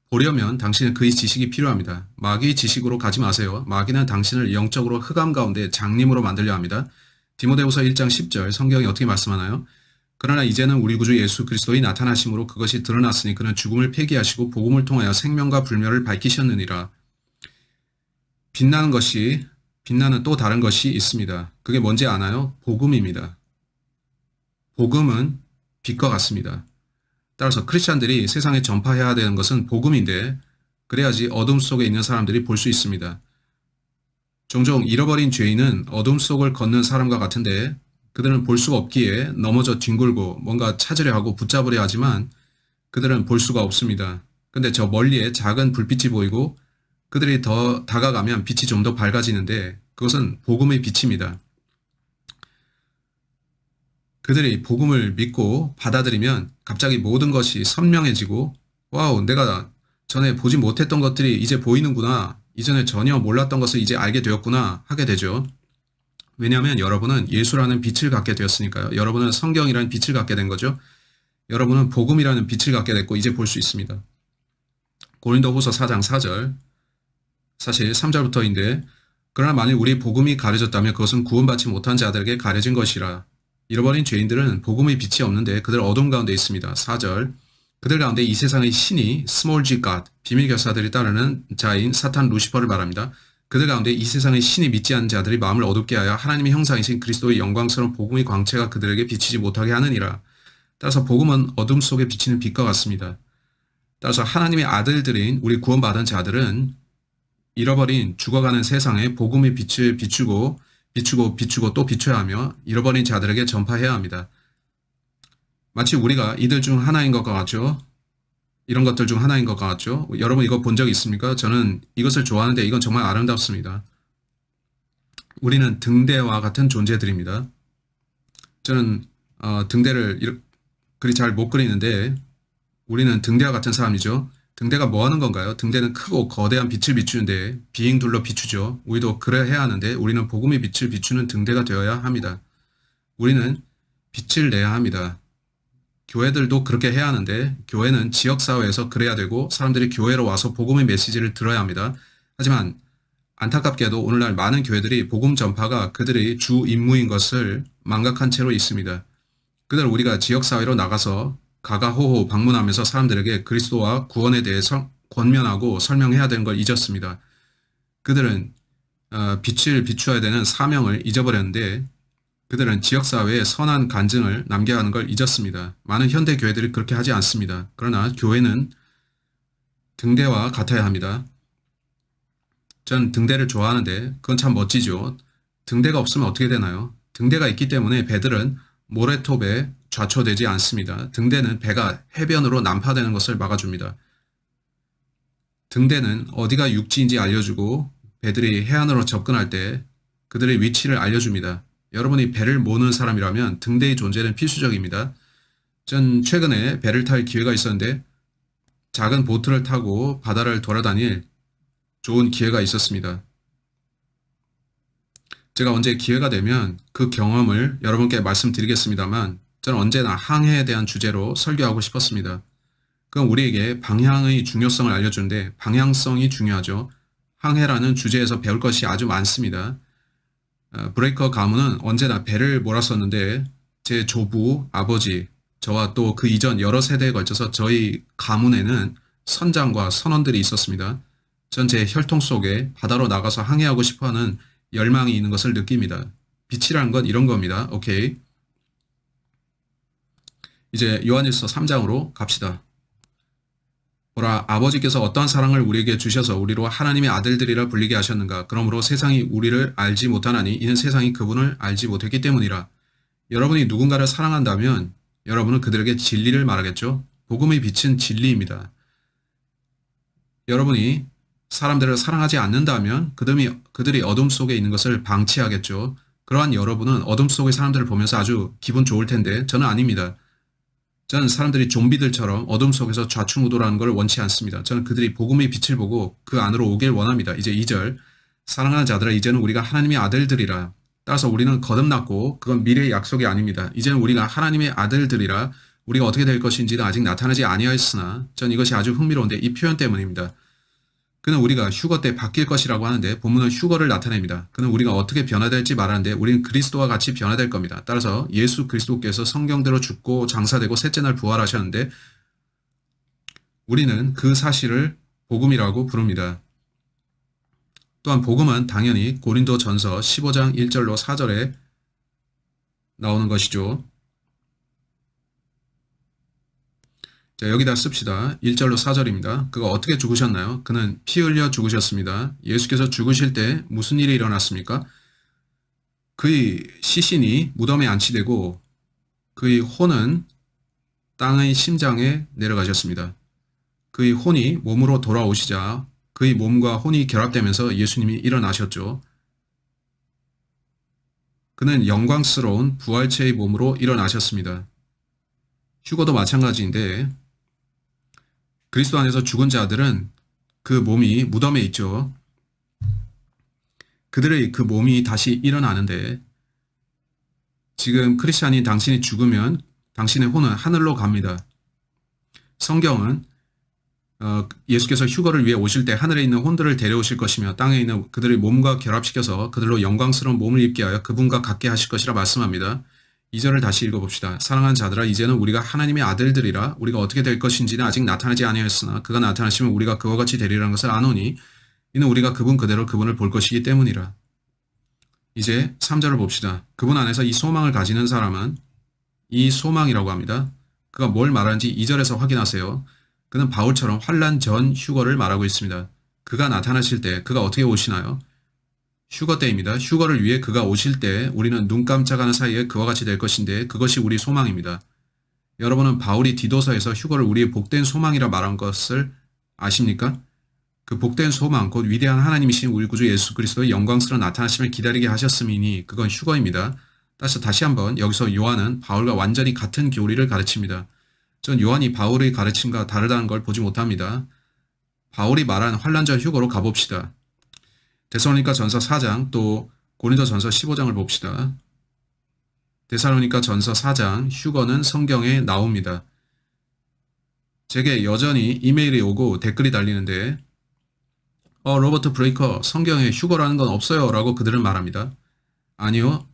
보려면 당신은 그의 지식이 필요합니다. 마귀의 지식으로 가지 마세요. 마귀는 당신을 영적으로 흑암 가운데 장님으로 만들려 합니다. 디모데후서 1장 10절 성경이 어떻게 말씀하나요? 그러나 이제는 우리 구주 예수 그리스도의 나타나심으로 그것이 드러났으니 그는 죽음을 폐기하시고 복음을 통하여 생명과 불멸을 밝히셨느니라. 빛나는 또 다른 것이 있습니다. 그게 뭔지 아나요? 복음입니다. 복음은 빛과 같습니다. 따라서 크리스찬들이 세상에 전파해야 되는 것은 복음인데 그래야지 어둠 속에 있는 사람들이 볼 수 있습니다. 종종 잃어버린 죄인은 어둠 속을 걷는 사람과 같은데 그들은 볼 수가 없기에 넘어져 뒹굴고 뭔가 찾으려 하고 붙잡으려 하지만 그들은 볼 수가 없습니다. 근데 저 멀리에 작은 불빛이 보이고 그들이 더 다가가면 빛이 좀 더 밝아지는데 그것은 복음의 빛입니다. 그들이 복음을 믿고 받아들이면 갑자기 모든 것이 선명해지고 와우, 내가 전에 보지 못했던 것들이 이제 보이는구나. 이전에 전혀 몰랐던 것을 이제 알게 되었구나 하게 되죠. 왜냐하면 여러분은 예수라는 빛을 갖게 되었으니까요. 여러분은 성경이라는 빛을 갖게 된 거죠. 여러분은 복음이라는 빛을 갖게 됐고 이제 볼 수 있습니다. 고린도후서 4장 4절 사실 3절부터인데 그러나 만일 우리 복음이 가려졌다면 그것은 구원받지 못한 자들에게 가려진 것이라. 잃어버린 죄인들은 복음의 빛이 없는데 그들 어둠 가운데 있습니다. 4절 그들 가운데 이 세상의 신이 small g god 비밀 결사들이 따르는 자인 사탄 루시퍼를 말합니다. 그들 가운데 이 세상의 신이 믿지 않는 자들이 마음을 어둡게 하여 하나님의 형상이신 그리스도의 영광스러운 복음의 광채가 그들에게 비치지 못하게 하느니라. 따라서 복음은 어둠 속에 비치는 빛과 같습니다. 따라서 하나님의 아들들인 우리 구원받은 자들은 잃어버린 죽어가는 세상에 복음의 빛을 비추고 또 비춰야 하며 잃어버린 자들에게 전파해야 합니다. 마치 우리가 이들 중 하나인 것과 같죠. 이런 것들 중 하나인 것 같죠. 여러분 이거 본 적 있습니까? 저는 이것을 좋아하는데 이건 정말 아름답습니다. 우리는 등대와 같은 존재들입니다. 저는 등대를 그리 잘 못 그리는데 우리는 등대와 같은 사람이죠. 등대가 뭐 하는 건가요? 등대는 크고 거대한 빛을 비추는데 비행둘러 비추죠. 우리도 그래야 해야 하는데 우리는 복음의 빛을 비추는 등대가 되어야 합니다. 우리는 빛을 내야 합니다. 교회들도 그렇게 해야 하는데 교회는 지역사회에서 그래야 되고 사람들이 교회로 와서 복음의 메시지를 들어야 합니다. 하지만 안타깝게도 오늘날 많은 교회들이 복음 전파가 그들의 주 임무인 것을 망각한 채로 있습니다. 그들 우리가 지역사회로 나가서 가가호호 방문하면서 사람들에게 그리스도와 구원에 대해서 권면하고 설명해야 되는 걸 잊었습니다. 그들은 빛을 비추어야 되는 사명을 잊어버렸는데 그들은 지역사회에 선한 간증을 남겨야 하는 걸 잊었습니다. 많은 현대 교회들이 그렇게 하지 않습니다. 그러나 교회는 등대와 같아야 합니다. 전 등대를 좋아하는데 그건 참 멋지죠. 등대가 없으면 어떻게 되나요? 등대가 있기 때문에 배들은 모래톱에 좌초되지 않습니다. 등대는 배가 해변으로 난파되는 것을 막아줍니다. 등대는 어디가 육지인지 알려주고 배들이 해안으로 접근할 때 그들의 위치를 알려줍니다. 여러분이 배를 모는 사람이라면 등대의 존재는 필수적입니다. 전 최근에 배를 탈 기회가 있었는데 작은 보트를 타고 바다를 돌아다닐 좋은 기회가 있었습니다. 제가 언제 기회가 되면 그 경험을 여러분께 말씀드리겠습니다만 저는 언제나 항해에 대한 주제로 설교하고 싶었습니다. 그건 우리에게 방향의 중요성을 알려주는데 방향성이 중요하죠. 항해라는 주제에서 배울 것이 아주 많습니다. 브레이커 가문은 언제나 배를 몰았었는데 제 조부, 아버지, 저와 또 그 이전 여러 세대에 걸쳐서 저희 가문에는 선장과 선원들이 있었습니다. 전 제 혈통 속에 바다로 나가서 항해하고 싶어하는 열망이 있는 것을 느낍니다. 빛이라는 건 이런 겁니다. 오케이. 이제 요한일서 3장으로 갑시다. 보라, 아버지께서 어떠한 사랑을 우리에게 주셔서 우리로 하나님의 아들들이라 불리게 하셨는가. 그러므로 세상이 우리를 알지 못하나니 이는 세상이 그분을 알지 못했기 때문이라. 여러분이 누군가를 사랑한다면 여러분은 그들에게 진리를 말하겠죠. 복음의 빛은 진리입니다. 여러분이 사람들을 사랑하지 않는다면 그들이 어둠 속에 있는 것을 방치하겠죠. 그러한 여러분은 어둠 속의 사람들을 보면서 아주 기분 좋을 텐데 저는 아닙니다. 저는 사람들이 좀비들처럼 어둠 속에서 좌충우돌하는 걸 원치 않습니다. 저는 그들이 복음의 빛을 보고 그 안으로 오길 원합니다. 이제 2절, 사랑하는 자들아 이제는 우리가 하나님의 아들들이라. 따라서 우리는 거듭났고 그건 미래의 약속이 아닙니다. 이제는 우리가 하나님의 아들들이라. 우리가 어떻게 될 것인지는 아직 나타나지 아니하였으나 전 이것이 아주 흥미로운데 이 표현 때문입니다. 그는 우리가 휴거 때 바뀔 것이라고 하는데 본문은 휴거를 나타냅니다. 그는 우리가 어떻게 변화될지 말하는데 우리는 그리스도와 같이 변화될 겁니다. 따라서 예수 그리스도께서 성경대로 죽고 장사되고 셋째 날 부활하셨는데 우리는 그 사실을 복음이라고 부릅니다. 또한 복음은 당연히 고린도전서 15장 1절로 4절에 나오는 것이죠. 자, 여기다 씁시다. 1절로 4절입니다. 그가 어떻게 죽으셨나요? 그는 피 흘려 죽으셨습니다. 예수께서 죽으실 때 무슨 일이 일어났습니까? 그의 시신이 무덤에 안치되고 그의 혼은 땅의 심장에 내려가셨습니다. 그의 혼이 몸으로 돌아오시자 그의 몸과 혼이 결합되면서 예수님이 일어나셨죠. 그는 영광스러운 부활체의 몸으로 일어나셨습니다. 휴거도 마찬가지인데 그리스도 안에서 죽은 자들은 그 몸이 무덤에 있죠. 그들의 그 몸이 다시 일어나는데 지금 크리스찬인 당신이 죽으면 당신의 혼은 하늘로 갑니다. 성경은 예수께서 휴거를 위해 오실 때 하늘에 있는 혼들을 데려오실 것이며 땅에 있는 그들의 몸과 결합시켜서 그들로 영광스러운 몸을 입게 하여 그분과 같게 하실 것이라 말씀합니다. 2절을 다시 읽어봅시다. 사랑하는 자들아 이제는 우리가 하나님의 아들들이라. 우리가 어떻게 될 것인지는 아직 나타나지 아니하였으나 그가 나타나시면 우리가 그와 같이 되리라는 것을 아노니 이는 우리가 그분 그대로 그분을 볼 것이기 때문이라. 이제 3절을 봅시다. 그분 안에서 이 소망을 가지는 사람은 이 소망이라고 합니다. 그가 뭘 말하는지 2절에서 확인하세요. 그는 바울처럼 환난 전 휴거를 말하고 있습니다. 그가 나타나실 때 그가 어떻게 오시나요? 휴거 때입니다. 휴거를 위해 그가 오실 때 우리는 눈 깜짝하는 사이에 그와 같이 될 것인데 그것이 우리 소망입니다. 여러분은 바울이 디도서에서 휴거를 우리의 복된 소망이라 말한 것을 아십니까? 그 복된 소망, 곧 위대한 하나님이신 우리 구주 예수 그리스도의 영광스러운 나타나심을 기다리게 하셨음이니 그건 휴거입니다. 따라서 다시 한번 여기서 요한은 바울과 완전히 같은 교리를 가르칩니다. 전 요한이 바울의 가르침과 다르다는 걸 보지 못합니다. 바울이 말한 환난전 휴거로 가봅시다. 데살로니가 전서 4장 또 고린도 전서 15장을 봅시다. 데살로니가 전서 4장 휴거는 성경에 나옵니다. 제게 여전히 이메일이 오고 댓글이 달리는데 로버트 브레이커 성경에 휴거라는 건 없어요 라고 그들은 말합니다. 아니요.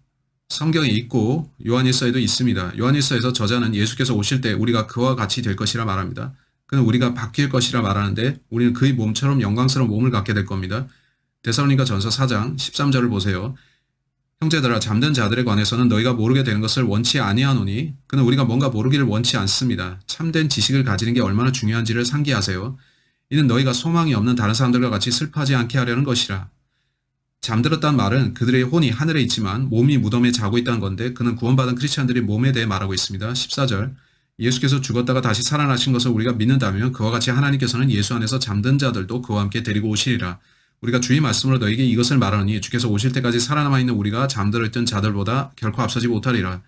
성경에 있고 요한일서에도 있습니다. 요한일서에서 저자는 예수께서 오실 때 우리가 그와 같이 될 것이라 말합니다. 그는 우리가 바뀔 것이라 말하는데 우리는 그의 몸처럼 영광스러운 몸을 갖게 될 겁니다. 데살로니가 전서 4장 13절을 보세요. 형제들아 잠든 자들에 관해서는 너희가 모르게 되는 것을 원치 아니하노니 그는 우리가 뭔가 모르기를 원치 않습니다. 참된 지식을 가지는 게 얼마나 중요한지를 상기하세요. 이는 너희가 소망이 없는 다른 사람들과 같이 슬퍼하지 않게 하려는 것이라. 잠들었다는 말은 그들의 혼이 하늘에 있지만 몸이 무덤에 자고 있다는 건데 그는 구원받은 크리스찬들의 몸에 대해 말하고 있습니다. 14절 예수께서 죽었다가 다시 살아나신 것을 우리가 믿는다면 그와 같이 하나님께서는 예수 안에서 잠든 자들도 그와 함께 데리고 오시리라. 우리가 주의 말씀으로 너에게 이것을 말하노니 주께서 오실 때까지 살아남아 있는 우리가 잠들어있던 자들보다 결코 앞서지 못하리라.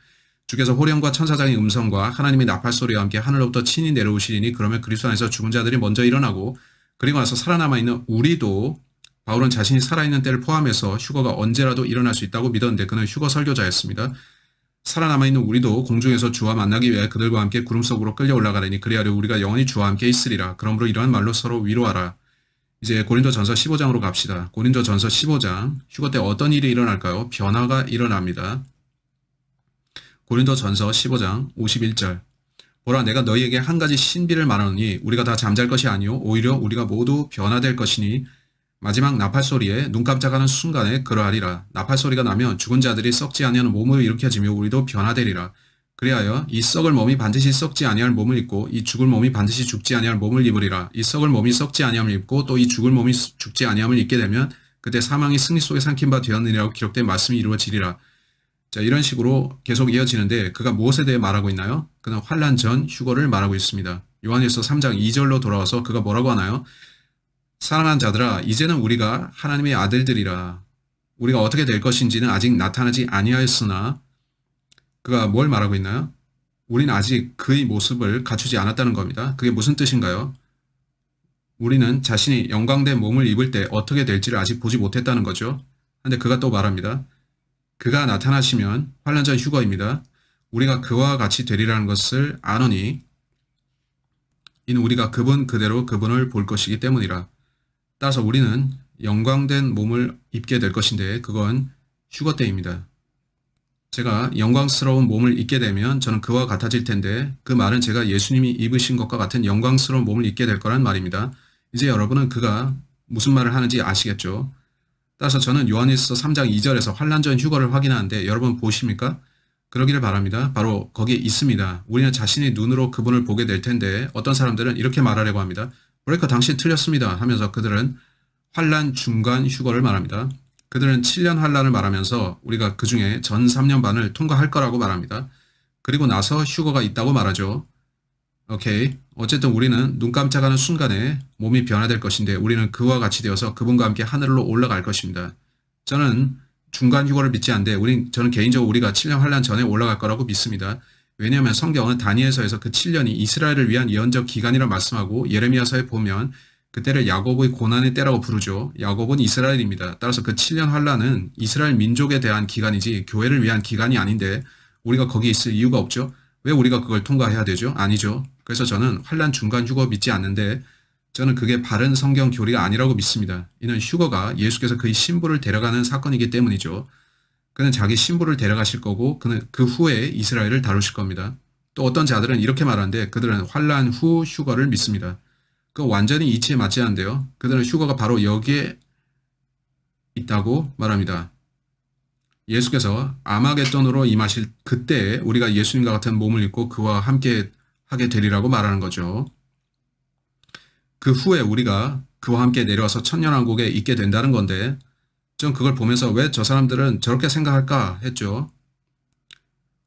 주께서 호령과 천사장의 음성과 하나님의 나팔소리와 함께 하늘로부터 친히 내려오시리니 그러면 그리스도 안에서 죽은 자들이 먼저 일어나고 그리고 나서 살아남아 있는 우리도 바울은 자신이 살아있는 때를 포함해서 휴거가 언제라도 일어날 수 있다고 믿었는데 그는 휴거 설교자였습니다. 살아남아 있는 우리도 공중에서 주와 만나기 위해 그들과 함께 구름 속으로 끌려 올라가려니 그리하려 우리가 영원히 주와 함께 있으리라. 그러므로 이러한 말로 서로 위로하라. 이제 고린도 전서 15장으로 갑시다. 고린도 전서 15장 휴거 때 어떤 일이 일어날까요? 변화가 일어납니다. 고린도 전서 15장 51절 보라 내가 너희에게 한 가지 신비를 말하노니 우리가 다 잠잘 것이 아니요 오히려 우리가 모두 변화될 것이니 마지막 나팔소리에 눈 깜짝하는 순간에 그러하리라. 나팔소리가 나면 죽은 자들이 썩지 아니하는 몸으로 일으켜지며 우리도 변화되리라. 그리하여 이 썩을 몸이 반드시 썩지 아니할 몸을 입고 이 죽을 몸이 반드시 죽지 아니할 몸을 입으리라. 이 썩을 몸이 썩지 아니함을 입고 또 이 죽을 몸이 죽지 아니함을 입게 되면 그때 사망이 승리 속에 삼킨 바 되었느니라고 기록된 말씀이 이루어지리라. 자, 이런 식으로 계속 이어지는데 그가 무엇에 대해 말하고 있나요? 그는 환난 전 휴거를 말하고 있습니다. 요한일서 3장 2절로 돌아와서 그가 뭐라고 하나요? 사랑하는 자들아, 이제는 우리가 하나님의 아들들이라. 우리가 어떻게 될 것인지는 아직 나타나지 아니하였으나 그가 뭘 말하고 있나요? 우리는 아직 그의 모습을 갖추지 않았다는 겁니다. 그게 무슨 뜻인가요? 우리는 자신이 영광된 몸을 입을 때 어떻게 될지를 아직 보지 못했다는 거죠. 근데 그가 또 말합니다. 그가 나타나시면 환난 전 휴거입니다. 우리가 그와 같이 되리라는 것을 아노니 이는 우리가 그분 그대로 그분을 볼 것이기 때문이라. 따라서 우리는 영광된 몸을 입게 될 것인데 그건 휴거 때입니다. 제가 영광스러운 몸을 입게 되면 저는 그와 같아질 텐데 그 말은 제가 예수님이 입으신 것과 같은 영광스러운 몸을 입게 될 거란 말입니다. 이제 여러분은 그가 무슨 말을 하는지 아시겠죠? 따라서 저는 요한일서 3장 2절에서 환난 전 휴거를 확인하는데 여러분 보십니까? 그러기를 바랍니다. 바로 거기에 있습니다. 우리는 자신의 눈으로 그분을 보게 될 텐데 어떤 사람들은 이렇게 말하려고 합니다. 브레이커 당신 틀렸습니다 하면서 그들은 환난 중간 휴거를 말합니다. 그들은 7년 환란을 말하면서 우리가 그 중에 전 3년 반을 통과할 거라고 말합니다. 그리고 나서 휴거가 있다고 말하죠. 오케이. 어쨌든 우리는 눈 깜짝하는 순간에 몸이 변화될 것인데 우리는 그와 같이 되어서 그분과 함께 하늘로 올라갈 것입니다. 저는 중간 휴거를 믿지 않는데 저는 개인적으로 우리가 7년 환란 전에 올라갈 거라고 믿습니다. 왜냐하면 성경은 다니엘서에서 그 7년이 이스라엘을 위한 예언적 기간이라 말씀하고 예레미야서에 보면 그때를 야곱의 고난의 때라고 부르죠. 야곱은 이스라엘입니다. 따라서 그 7년 환란은 이스라엘 민족에 대한 기간이지 교회를 위한 기간이 아닌데 우리가 거기에 있을 이유가 없죠. 왜 우리가 그걸 통과해야 되죠? 아니죠. 그래서 저는 환란 중간 휴거 믿지 않는데 저는 그게 바른 성경 교리가 아니라고 믿습니다. 이는 휴거가 예수께서 그의 신부를 데려가는 사건이기 때문이죠. 그는 자기 신부를 데려가실 거고 그는 그 후에 이스라엘을 다루실 겁니다. 또 어떤 자들은 이렇게 말하는데 그들은 환란 후 휴거를 믿습니다. 그 완전히 이치에 맞지 않는데요. 그들은 휴거가 바로 여기에 있다고 말합니다. 예수께서 아마겟돈으로 임하실 그때에 우리가 예수님과 같은 몸을 입고 그와 함께 하게 되리라고 말하는 거죠. 그 후에 우리가 그와 함께 내려와서 천년왕국에 있게 된다는 건데 전 그걸 보면서 왜 저 사람들은 저렇게 생각할까 했죠.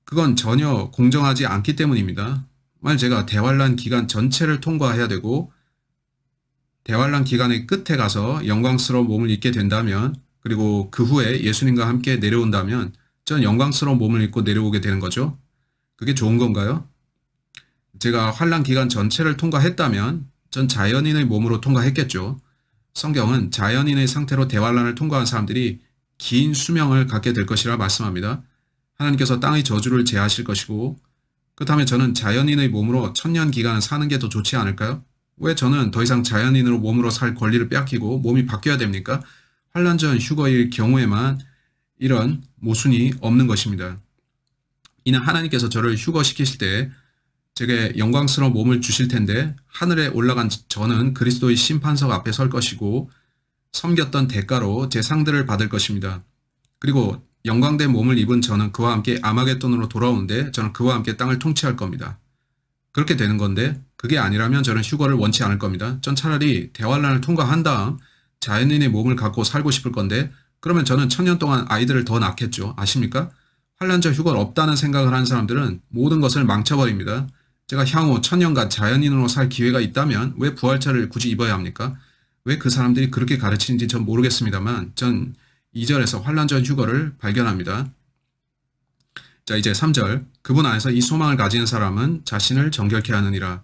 그건 전혀 공정하지 않기 때문입니다. 만약 제가 대환란 기간 전체를 통과해야 되고 대환란 기간의 끝에 가서 영광스러운 몸을 입게 된다면 그리고 그 후에 예수님과 함께 내려온다면 전 영광스러운 몸을 입고 내려오게 되는 거죠. 그게 좋은 건가요? 제가 환란 기간 전체를 통과했다면 전 자연인의 몸으로 통과했겠죠. 성경은 자연인의 상태로 대환란을 통과한 사람들이 긴 수명을 갖게 될 것이라 말씀합니다. 하나님께서 땅의 저주를 제하실 것이고 그렇다면 저는 자연인의 몸으로 1000년 기간을 사는 게 더 좋지 않을까요? 왜 저는 더 이상 자연인으로 몸으로 살 권리를 빼앗기고 몸이 바뀌어야 됩니까? 환란 전 휴거일 경우에만 이런 모순이 없는 것입니다. 이는 하나님께서 저를 휴거시키실 때 제게 영광스러운 몸을 주실 텐데 하늘에 올라간 저는 그리스도의 심판석 앞에 설 것이고 섬겼던 대가로 제 상들을 받을 것입니다. 그리고 영광된 몸을 입은 저는 그와 함께 아마겟돈으로 돌아오는데 저는 그와 함께 땅을 통치할 겁니다. 그렇게 되는 건데 그게 아니라면 저는 휴거를 원치 않을 겁니다. 전 차라리 대환란을 통과한 다음 자연인의 몸을 갖고 살고 싶을 건데 그러면 저는 1000년 동안 아이들을 더 낳겠죠. 아십니까? 환란 전 휴거가 없다는 생각을 하는 사람들은 모든 것을 망쳐버립니다. 제가 향후 1000년간 자연인으로 살 기회가 있다면 왜 부활체를 굳이 입어야 합니까? 왜 그 사람들이 그렇게 가르치는지 전 모르겠습니다만 전 2절에서 환란 전 휴거를 발견합니다. 자, 이제 3절. 그분 안에서 이 소망을 가진 사람은 자신을 정결케 하느니라.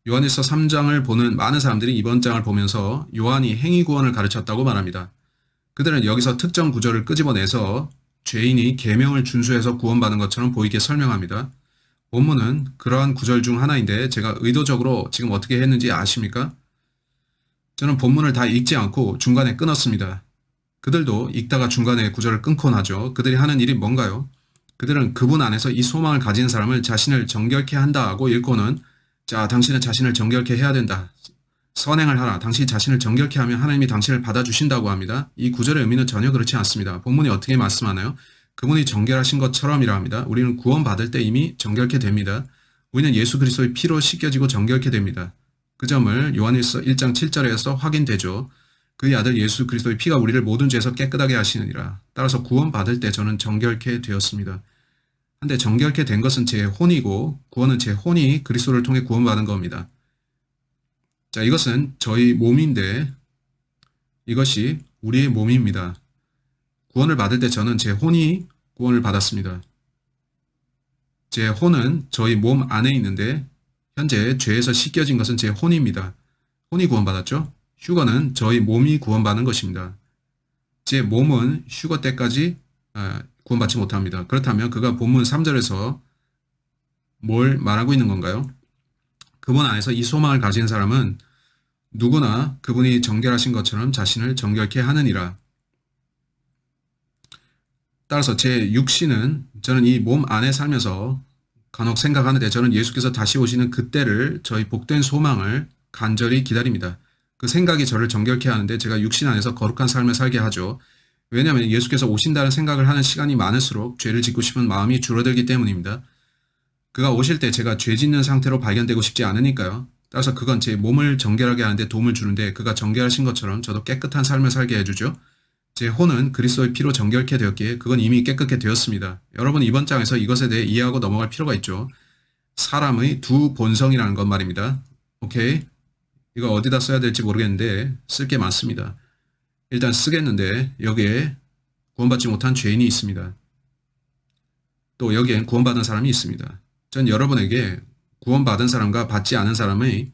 요한일서 3장을 보는 많은 사람들이 이번 장을 보면서 요한이 행위구원을 가르쳤다고 말합니다. 그들은 여기서 특정 구절을 끄집어내서 죄인이 계명을 준수해서 구원받는 것처럼 보이게 설명합니다. 본문은 그러한 구절 중 하나인데 제가 의도적으로 지금 어떻게 했는지 아십니까? 저는 본문을 다 읽지 않고 중간에 끊었습니다. 그들도 읽다가 중간에 구절을 끊곤 하죠. 그들이 하는 일이 뭔가요? 그들은 그분 안에서 이 소망을 가진 사람을 자신을 정결케 한다 하고 읽고는 자, 당신은 자신을 정결케 해야 된다. 선행을 하라. 당신이 자신을 정결케 하면 하나님이 당신을 받아주신다고 합니다. 이 구절의 의미는 전혀 그렇지 않습니다. 본문이 어떻게 말씀하나요? 그분이 정결하신 것처럼이라 합니다. 우리는 구원받을 때 이미 정결케 됩니다. 우리는 예수 그리스도의 피로 씻겨지고 정결케 됩니다. 그 점을 요한일서 1장 7절에서 확인되죠. 그의 아들 예수 그리스도의 피가 우리를 모든 죄에서 깨끗하게 하시느니라. 따라서 구원받을 때 저는 정결케 되었습니다. 근데 정결케 된 것은 제 혼이고 구원은 제 혼이 그리스도를 통해 구원받은 겁니다. 자, 이것은 저희 몸인데 이것이 우리의 몸입니다. 구원을 받을 때 저는 제 혼이 구원을 받았습니다. 제 혼은 저희 몸 안에 있는데 현재 죄에서 씻겨진 것은 제 혼입니다. 혼이 구원받았죠? 휴거는 저희 몸이 구원받는 것입니다. 제 몸은 휴거 때까지 구원받지 못합니다. 그렇다면 그가 본문 3절에서 뭘 말하고 있는 건가요? 그분 안에서 이 소망을 가진 사람은 누구나 그분이 정결하신 것처럼 자신을 정결케 하느니라. 따라서 제 육신은 저는 이 몸 안에 살면서 간혹 생각하는데 저는 예수께서 다시 오시는 그때를 저희 복된 소망을 간절히 기다립니다. 그 생각이 저를 정결케 하는데 제가 육신 안에서 거룩한 삶을 살게 하죠. 왜냐하면 예수께서 오신다는 생각을 하는 시간이 많을수록 죄를 짓고 싶은 마음이 줄어들기 때문입니다. 그가 오실 때 제가 죄 짓는 상태로 발견되고 싶지 않으니까요. 따라서 그건 제 몸을 정결하게 하는데 도움을 주는데 그가 정결하신 것처럼 저도 깨끗한 삶을 살게 해주죠. 제 혼은 그리스도의 피로 정결케 되었기에 그건 이미 깨끗게 되었습니다. 여러분 이번 장에서 이것에 대해 이해하고 넘어갈 필요가 있죠. 사람의 두 본성이라는 것 말입니다. 오케이? 이거 어디다 써야 될지 모르겠는데 쓸 게 많습니다. 일단 쓰겠는데 여기에 구원받지 못한 죄인이 있습니다. 또 여기엔 구원받은 사람이 있습니다. 전 여러분에게 구원받은 사람과 받지 않은 사람의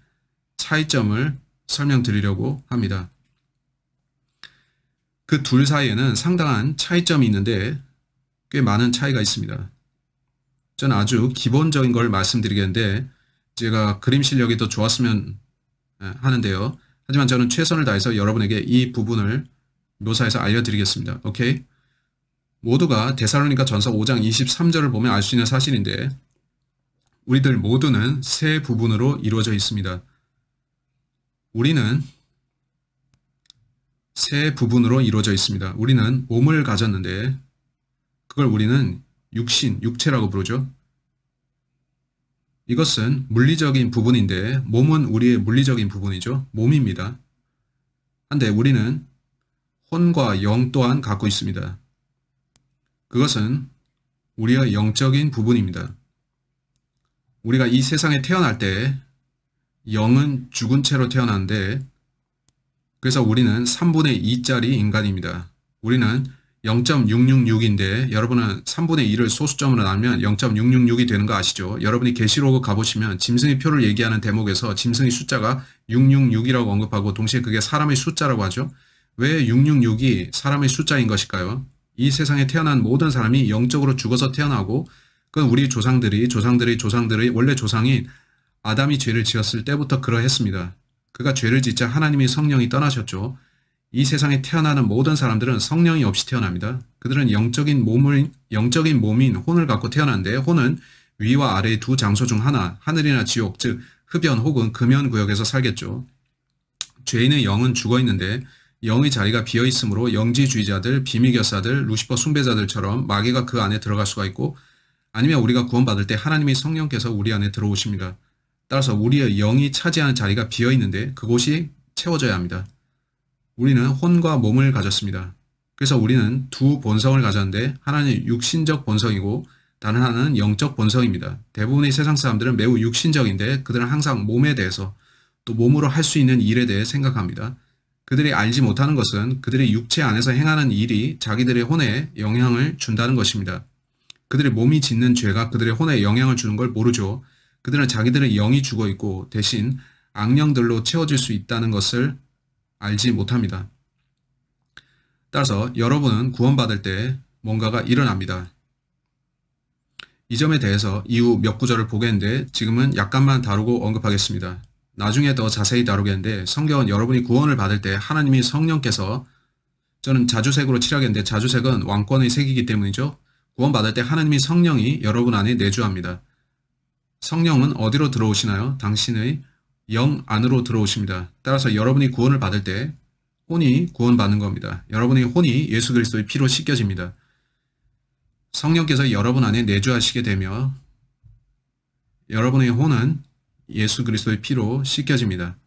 차이점을 설명드리려고 합니다. 그 둘 사이에는 상당한 차이점이 있는데 꽤 많은 차이가 있습니다. 저는 아주 기본적인 걸 말씀드리겠는데 제가 그림 실력이 더 좋았으면 하는데요. 하지만 저는 최선을 다해서 여러분에게 이 부분을 묘사해서 알려드리겠습니다. 오케이? 모두가 데살로니가 전서 5장 23절을 보면 알 수 있는 사실인데 우리들 모두는 세 부분으로 이루어져 있습니다. 우리는 세 부분으로 이루어져 있습니다. 우리는 몸을 가졌는데 그걸 우리는 육체라고 부르죠. 이것은 물리적인 부분인데 몸은 우리의 물리적인 부분이죠. 몸입니다. 한데 우리는 혼과 영 또한 갖고 있습니다. 그것은 우리의 영적인 부분입니다. 우리가 이 세상에 태어날 때 영은 죽은 채로 태어났는데 그래서 우리는 3분의 2짜리 인간입니다. 우리는 0.666인데 여러분은 3분의 2를 소수점으로 나누면 0.666이 되는 거 아시죠? 여러분이 계시록 가보시면 짐승의 표를 얘기하는 대목에서 짐승의 숫자가 666이라고 언급하고 동시에 그게 사람의 숫자라고 하죠. 왜 666이 사람의 숫자인 것일까요? 이 세상에 태어난 모든 사람이 영적으로 죽어서 태어나고 그건 우리 조상들의 원래 조상인 아담이 죄를 지었을 때부터 그러했습니다. 그가 죄를 짓자 하나님의 성령이 떠나셨죠. 이 세상에 태어나는 모든 사람들은 성령이 없이 태어납니다. 그들은 영적인 몸인 혼을 갖고 태어났는데 혼은 위와 아래의 두 장소 중 하나, 하늘이나 지옥, 즉 흡연 혹은 금연 구역에서 살겠죠. 죄인의 영은 죽어 있는데 영의 자리가 비어 있으므로 영지주의자들, 비미결사들, 루시퍼 숭배자들처럼 마귀가 그 안에 들어갈 수가 있고 아니면 우리가 구원받을 때 하나님의 성령께서 우리 안에 들어오십니다. 따라서 우리의 영이 차지하는 자리가 비어 있는데 그곳이 채워져야 합니다. 우리는 혼과 몸을 가졌습니다. 그래서 우리는 두 본성을 가졌는데 하나는 육신적 본성이고 다른 하나는 영적 본성입니다. 대부분의 세상 사람들은 매우 육신적인데 그들은 항상 몸에 대해서 또 몸으로 할 수 있는 일에 대해 생각합니다. 그들이 알지 못하는 것은 그들의 육체 안에서 행하는 일이 자기들의 혼에 영향을 준다는 것입니다. 그들의 몸이 짓는 죄가 그들의 혼에 영향을 주는 걸 모르죠. 그들은 자기들의 영이 죽어 있고 대신 악령들로 채워질 수 있다는 것을 알지 못합니다. 따라서 여러분은 구원받을 때 뭔가가 일어납니다. 이 점에 대해서 이후 몇 구절을 보겠는데 지금은 약간만 다루고 언급하겠습니다. 나중에 더 자세히 다루겠는데 성경은 여러분이 구원을 받을 때 하나님이 성령께서 저는 자주색으로 칠하겠는데 자주색은 왕권의 색이기 때문이죠. 구원받을 때 하나님이 성령이 여러분 안에 내주합니다. 성령은 어디로 들어오시나요? 당신의 영 안으로 들어오십니다. 따라서 여러분이 구원을 받을 때 혼이 구원받는 겁니다. 여러분의 혼이 예수 그리스도의 피로 씻겨집니다. 성령께서 여러분 안에 내주하시게 되며 여러분의 혼은 예수 그리스도의 피로 씻겨집니다.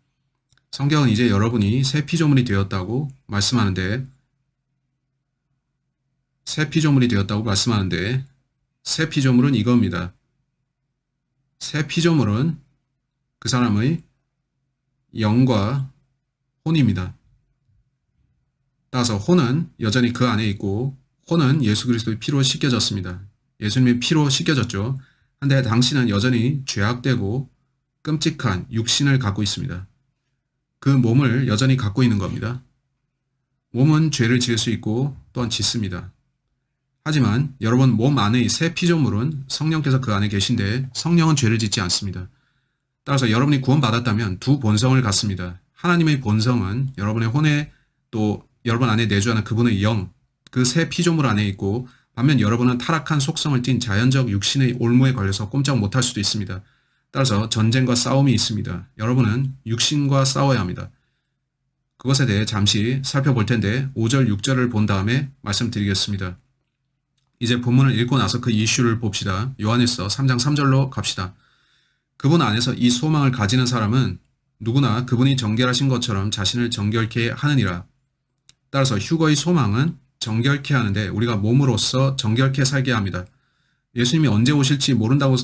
성경은 이제 여러분이 새 피조물이 되었다고 말씀하는데 새 피조물은 이겁니다. 새 피조물은 그 사람의 영과 혼입니다. 따라서 혼은 여전히 그 안에 있고 혼은 예수 그리스도의 피로 씻겨졌습니다. 예수님의 피로 씻겨졌죠. 한데 당신은 여전히 죄악되고 끔찍한 육신을 갖고 있습니다. 그 몸을 여전히 갖고 있는 겁니다. 몸은 죄를 지을 수 있고 또한 짓습니다. 하지만 여러분 몸 안의 새 피조물은 성령께서 그 안에 계신데 성령은 죄를 짓지 않습니다. 따라서 여러분이 구원받았다면 두 본성을 갖습니다. 하나님의 본성은 여러분의 혼에 또 여러분 안에 내주하는 그분의 영, 그 새 피조물 안에 있고 반면 여러분은 타락한 속성을 띤 자연적 육신의 올무에 걸려서 꼼짝 못할 수도 있습니다. 따라서 전쟁과 싸움이 있습니다. 여러분은 육신과 싸워야 합니다. 그것에 대해 잠시 살펴볼 텐데 5절, 6절을 본 다음에 말씀드리겠습니다. 이제 본문을 읽고 나서 그 이슈를 봅시다. 요한일서 3장 3절로 갑시다. 그분 안에서 이 소망을 가지는 사람은 누구나 그분이 정결하신 것처럼 자신을 정결케 하느니라. 따라서 휴거의 소망은 정결케 하는데 우리가 몸으로써 정결케 살게 합니다. 예수님이 언제 오실지 모른다고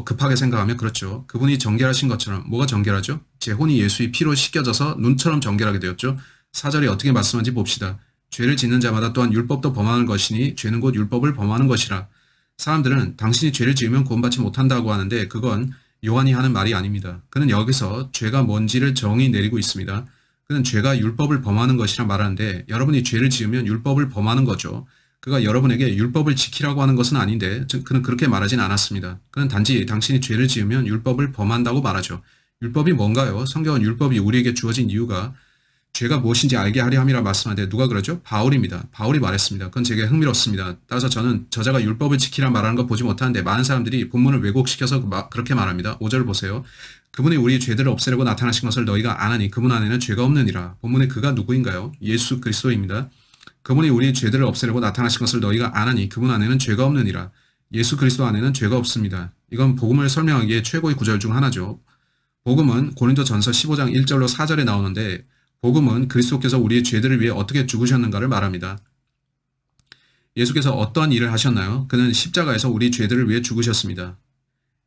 급하게 생각하면 그렇죠. 그분이 정결하신 것처럼 뭐가 정결하죠? 제 혼이 예수의 피로 씻겨져서 눈처럼 정결하게 되었죠. 4절이 어떻게 말씀하는지 봅시다. 죄를 짓는 자마다 또한 율법도 범하는 것이니 죄는 곧 율법을 범하는 것이라. 사람들은 당신이 죄를 지으면 구원받지 못한다고 하는데 그건 요한이 하는 말이 아닙니다. 그는 여기서 죄가 뭔지를 정의 내리고 있습니다. 그는 죄가 율법을 범하는 것이라 말하는데 여러분이 죄를 지으면 율법을 범하는 거죠. 그가 여러분에게 율법을 지키라고 하는 것은 아닌데 그는 그렇게 말하진 않았습니다. 그는 단지 당신이 죄를 지으면 율법을 범한다고 말하죠. 율법이 뭔가요? 성경은 율법이 우리에게 주어진 이유가 죄가 무엇인지 알게 하려 함이라 말씀하는데 누가 그러죠? 바울입니다. 바울이 말했습니다. 그건 제게 흥미롭습니다. 따라서 저는 저자가 율법을 지키라 말하는 거 보지 못하는데 많은 사람들이 본문을 왜곡시켜서 그렇게 말합니다. 5절 보세요. 그분이 우리 죄들을 없애려고 나타나신 것을 너희가 아나니 그분 안에는 죄가 없느니라. 본문의 그가 누구인가요? 예수 그리스도입니다. 그분이 우리 죄들을 없애려고 나타나신 것을 너희가 아나니 그분 안에는 죄가 없느니라. 예수 그리스도 안에는 죄가 없습니다. 이건 복음을 설명하기에 최고의 구절 중 하나죠. 복음은 고린도전서 15장 1절로 4절에 나오는데 복음은 그리스도께서 우리의 죄들을 위해 어떻게 죽으셨는가를 말합니다. 예수께서 어떠한 일을 하셨나요? 그는 십자가에서 우리 죄들을 위해 죽으셨습니다.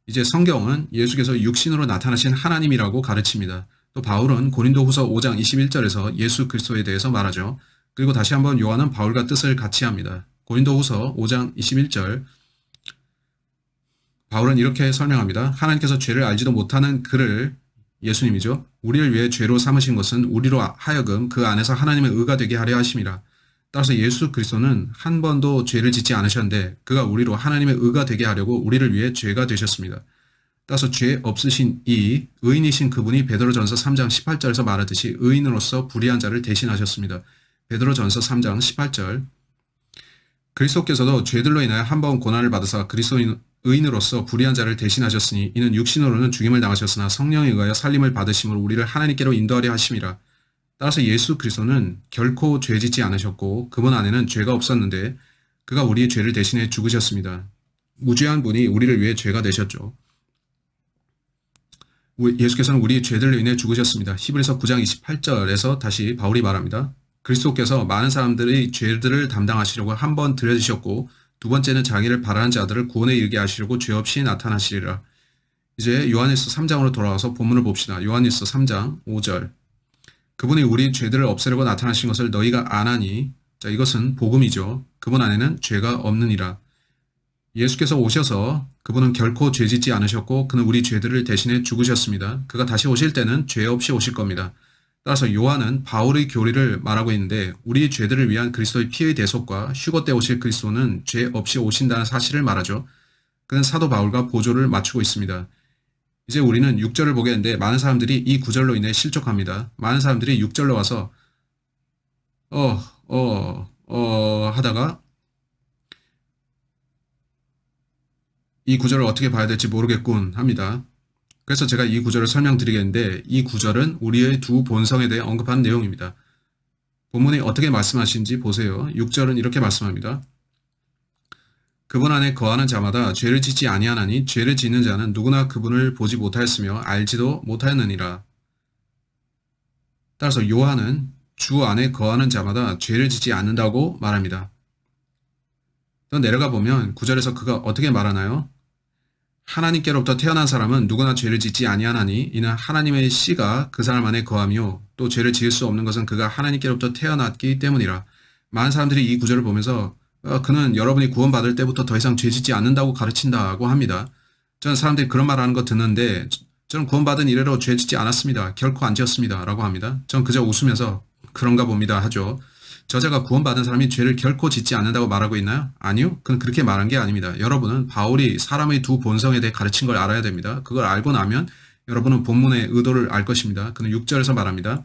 이제 성경은 예수께서 육신으로 나타나신 하나님이라고 가르칩니다. 또 바울은 고린도후서 5장 21절에서 예수 그리스도에 대해서 말하죠. 그리고 다시 한번 요한은 바울과 뜻을 같이 합니다. 고린도후서 5장 21절 바울은 이렇게 설명합니다. 하나님께서 죄를 알지도 못하는 그를 예수님이죠. 우리를 위해 죄로 삼으신 것은 우리로 하여금 그 안에서 하나님의 의가 되게 하려 하심이라. 따라서 예수 그리스도는 한 번도 죄를 짓지 않으셨는데 그가 우리로 하나님의 의가 되게 하려고 우리를 위해 죄가 되셨습니다. 따라서 죄 없으신 이 의인이신 그분이 베드로전서 3장 18절에서 말하듯이 의인으로서 불의한 자를 대신하셨습니다. 베드로전서 3장 18절 그리스도께서도 죄들로 인하여 한 번 고난을 받으사 그리스도인 의인으로서 불의한 자를 대신하셨으니 이는 육신으로는 죽임을 당하셨으나 성령에 의하여 살림을 받으심으로 우리를 하나님께로 인도하려 하심이라. 따라서 예수 그리스도는 결코 죄 짓지 않으셨고 그분 안에는 죄가 없었는데 그가 우리의 죄를 대신해 죽으셨습니다. 무죄한 분이 우리를 위해 죄가 되셨죠. 예수께서는 우리의 죄들로 인해 죽으셨습니다. 히브리서 9장 28절에서 다시 바울이 말합니다. 그리스도께서 많은 사람들의 죄들을 담당하시려고 한 번 들여지셨고 두 번째는 자기를 바라는 자들을 구원에 이르게 하시려고 죄 없이 나타나시리라. 이제 요한일서 3장으로 돌아와서 본문을 봅시다. 요한일서 3장 5절 그분이 우리 죄들을 없애려고 나타나신 것을 너희가 아나니 자 이것은 복음이죠. 그분 안에는 죄가 없느니라. 예수께서 오셔서 그분은 결코 죄 짓지 않으셨고 그는 우리 죄들을 대신해 죽으셨습니다. 그가 다시 오실 때는 죄 없이 오실 겁니다. 따라서 요한은 바울의 교리를 말하고 있는데 우리의 죄들을 위한 그리스도의 피의 대속과 휴거 때 오실 그리스도는 죄 없이 오신다는 사실을 말하죠. 그는 사도 바울과 보조를 맞추고 있습니다. 이제 우리는 6절을 보겠는데 많은 사람들이 이 9절로 인해 실족합니다. 많은 사람들이 6절로 와서 하다가 이 구절을 어떻게 봐야 될지 모르겠군 합니다. 그래서 제가 이 구절을 설명드리겠는데 이 구절은 우리의 두 본성에 대해 언급하는 내용입니다. 본문이 어떻게 말씀하신지 보세요. 6절은 이렇게 말씀합니다. 그분 안에 거하는 자마다 죄를 짓지 아니하나니 죄를 짓는 자는 누구나 그분을 보지 못하였으며 알지도 못하였느니라. 따라서 요한은 주 안에 거하는 자마다 죄를 짓지 않는다고 말합니다. 또 내려가 보면 9절에서 그가 어떻게 말하나요? 하나님께로부터 태어난 사람은 누구나 죄를 짓지 아니하나니 이는 하나님의 씨가 그 사람 안에 거하며 또 죄를 지을 수 없는 것은 그가 하나님께로부터 태어났기 때문이라. 많은 사람들이 이 구절을 보면서 그는 여러분이 구원받을 때부터 더 이상 죄 짓지 않는다고 가르친다고 합니다. 저는 사람들이 그런 말 하는 거 듣는데 저는 구원받은 이래로 죄 짓지 않았습니다. 결코 안 지었습니다. 라고 합니다. 전 그저 웃으면서 그런가 봅니다 하죠. 저자가 구원받은 사람이 죄를 결코 짓지 않는다고 말하고 있나요? 아니요. 그는 그렇게 말한 게 아닙니다. 여러분은 바울이 사람의 두 본성에 대해 가르친 걸 알아야 됩니다. 그걸 알고 나면 여러분은 본문의 의도를 알 것입니다. 그는 6절에서 말합니다.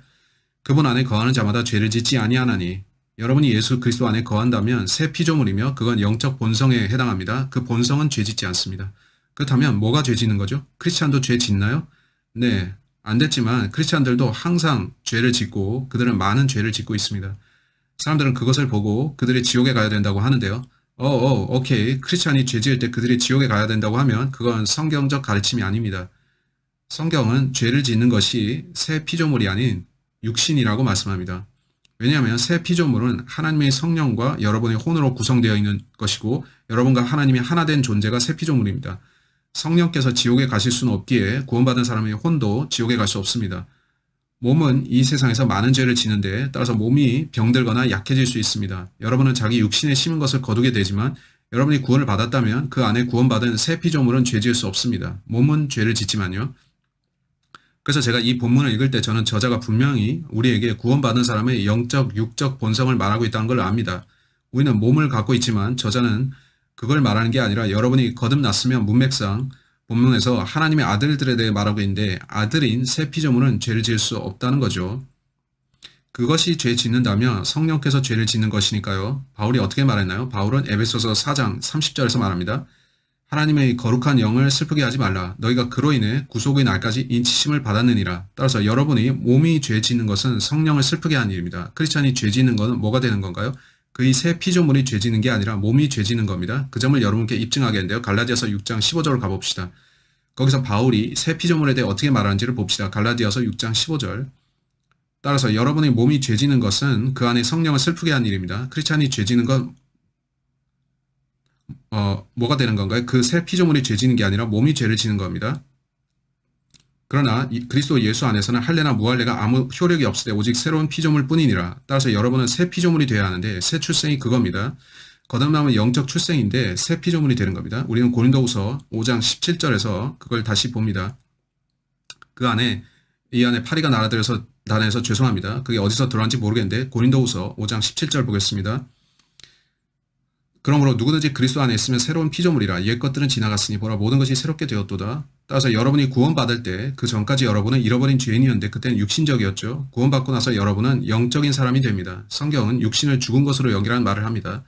그분 안에 거하는 자마다 죄를 짓지 아니하나니 여러분이 예수 그리스도 안에 거한다면 새 피조물이며 그건 영적 본성에 해당합니다. 그 본성은 죄 짓지 않습니다. 그렇다면 뭐가 죄 짓는 거죠? 크리스찬도 죄 짓나요? 네, 안 됐지만 크리스찬들도 항상 죄를 짓고 그들은 많은 죄를 짓고 있습니다. 사람들은 그것을 보고 그들이 지옥에 가야 된다고 하는데요. 오케이. 크리스찬이 죄 지을 때 그들이 지옥에 가야 된다고 하면 그건 성경적 가르침이 아닙니다. 성경은 죄를 짓는 것이 새 피조물이 아닌 육신이라고 말씀합니다. 왜냐하면 새 피조물은 하나님의 성령과 여러분의 혼으로 구성되어 있는 것이고 여러분과 하나님이 하나 된 존재가 새 피조물입니다. 성령께서 지옥에 가실 수는 없기에 구원받은 사람의 혼도 지옥에 갈 수 없습니다. 몸은 이 세상에서 많은 죄를 지는데 따라서 몸이 병들거나 약해질 수 있습니다. 여러분은 자기 육신에 심은 것을 거두게 되지만 여러분이 구원을 받았다면 그 안에 구원받은 새 피조물은 죄 지을 수 없습니다. 몸은 죄를 짓지만요. 그래서 제가 이 본문을 읽을 때 저는 저자가 분명히 우리에게 구원받은 사람의 영적, 육적 본성을 말하고 있다는 걸 압니다. 우리는 몸을 갖고 있지만 저자는 그걸 말하는 게 아니라 여러분이 거듭났으면 문맥상 본문에서 하나님의 아들들에 대해 말하고 있는데 아들인 새 피조물은 죄를 지을 수 없다는 거죠. 그것이 죄 짓는다면 성령께서 죄를 짓는 것이니까요. 바울이 어떻게 말했나요? 바울은 에베소서 4장 30절에서 말합니다. 하나님의 거룩한 영을 슬프게 하지 말라. 너희가 그로 인해 구속의 날까지 인치심을 받았느니라. 따라서 여러분이 몸이 죄 짓는 것은 성령을 슬프게 하는 일입니다. 크리스찬이 죄 짓는 것은 뭐가 되는 건가요? 그의 새 피조물이 죄 짓는 게 아니라 몸이 죄 짓는 겁니다. 그 점을 여러분께 입증하겠는데요. 갈라디아서 6장 15절을 가봅시다. 거기서 바울이 새 피조물에 대해 어떻게 말하는지를 봅시다. 갈라디아서 6장 15절. 따라서 여러분의 몸이 죄 짓는 것은 그 안에 성령을 슬프게 하는 일입니다. 크리스찬이 죄 짓는 건 뭐가 되는 건가요? 그 새 피조물이 죄 지는 게 아니라 몸이 죄를 지는 겁니다. 그러나 그리스도 예수 안에서는 할례나 무할례가 아무 효력이 없을 때 오직 새로운 피조물 뿐이니라. 따라서 여러분은 새 피조물이 되어야 하는데 새 출생이 그겁니다. 거듭남은 영적 출생인데 새 피조물이 되는 겁니다. 우리는 고린도후서 5장 17절에서 그걸 다시 봅니다. 이 안에 파리가 날아들어서 죄송합니다. 그게 어디서 들어왔는지 모르겠는데 고린도후서 5장 17절 보겠습니다. 그러므로 누구든지 그리스도 안에 있으면 새로운 피조물이라. 옛 것들은 지나갔으니 보라 모든 것이 새롭게 되었도다. 따라서 여러분이 구원받을 때 그 전까지 여러분은 잃어버린 죄인이었는데 그때는 육신적이었죠. 구원받고 나서 여러분은 영적인 사람이 됩니다. 성경은 육신을 죽은 것으로 여기라는 말을 합니다.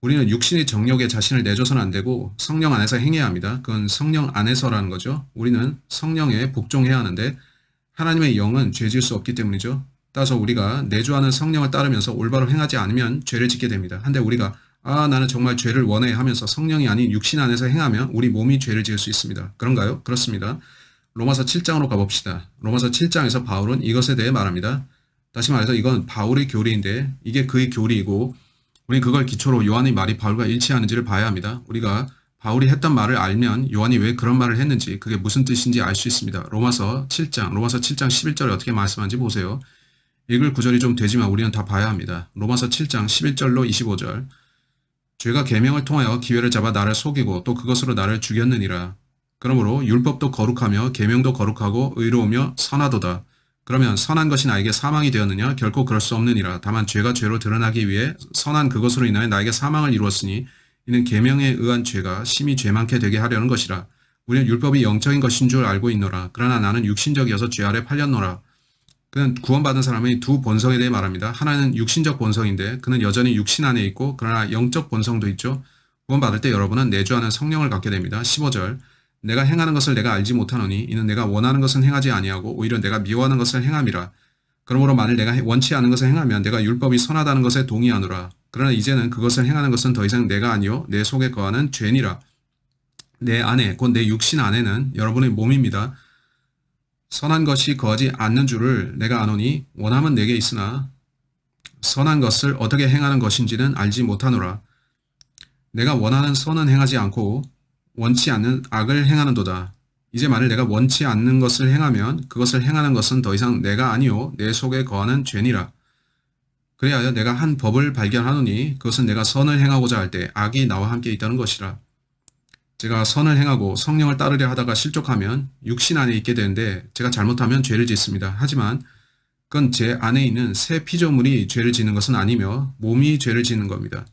우리는 육신의 정욕에 자신을 내줘서는 안 되고 성령 안에서 행해야 합니다. 그건 성령 안에서라는 거죠. 우리는 성령에 복종해야 하는데 하나님의 영은 죄 지을 수 없기 때문이죠. 따라서 우리가 내주하는 성령을 따르면서 올바로 행하지 않으면 죄를 짓게 됩니다. 한데 우리가 나는 정말 죄를 원해 하면서 성령이 아닌 육신 안에서 행하면 우리 몸이 죄를 지을 수 있습니다. 그런가요? 그렇습니다. 로마서 7장으로 가봅시다. 로마서 7장에서 바울은 이것에 대해 말합니다. 다시 말해서 이건 바울의 교리인데 이게 그의 교리이고 우리는 그걸 기초로 요한의 말이 바울과 일치하는지를 봐야 합니다. 우리가 바울이 했던 말을 알면 요한이 왜 그런 말을 했는지 그게 무슨 뜻인지 알 수 있습니다. 로마서 7장 11절에 어떻게 말씀하는지 보세요. 읽을 구절이 좀 되지만 우리는 다 봐야 합니다. 로마서 7장 11절로 25절. 죄가 계명을 통하여 기회를 잡아 나를 속이고 또 그것으로 나를 죽였느니라. 그러므로 율법도 거룩하며 계명도 거룩하고 의로우며 선하도다. 그러면 선한 것이 나에게 사망이 되었느냐? 결코 그럴 수 없느니라. 다만 죄가 죄로 드러나기 위해 선한 그것으로 인하여 나에게 사망을 이루었으니 이는 계명에 의한 죄가 심히 죄 많게 되게 하려는 것이라. 우리는 율법이 영적인 것인 줄 알고 있노라. 그러나 나는 육신적이어서 죄 아래 팔렸노라. 그는 구원받은 사람의 두 본성에 대해 말합니다. 하나는 육신적 본성인데 그는 여전히 육신 안에 있고 그러나 영적 본성도 있죠. 구원받을 때 여러분은 내주하는 성령을 갖게 됩니다. 15절. 내가 행하는 것을 내가 알지 못하노니 이는 내가 원하는 것은 행하지 아니하고 오히려 내가 미워하는 것을 행함이라. 그러므로 만일 내가 원치 않은 것을 행하면 내가 율법이 선하다는 것에 동의하노라. 그러나 이제는 그것을 행하는 것은 더 이상 내가 아니요 내 속에 거하는 죄니라. 내 안에 곧 내 육신 안에는 여러분의 몸입니다. 선한 것이 거하지 않는 줄을 내가 아노니 원함은 내게 있으나 선한 것을 어떻게 행하는 것인지는 알지 못하노라. 내가 원하는 선은 행하지 않고 원치 않는 악을 행하는도다. 이제 만일 내가 원치 않는 것을 행하면 그것을 행하는 것은 더 이상 내가 아니요 내 속에 거하는 죄니라. 그리하여 내가 한 법을 발견하노니 그것은 내가 선을 행하고자 할 때 악이 나와 함께 있다는 것이라. 제가 선을 행하고 성령을 따르려 하다가 실족하면 육신 안에 있게 되는데 제가 잘못하면 죄를 짓습니다. 하지만 그건 제 안에 있는 새 피조물이 죄를 짓는 것은 아니며 몸이 죄를 짓는 겁니다.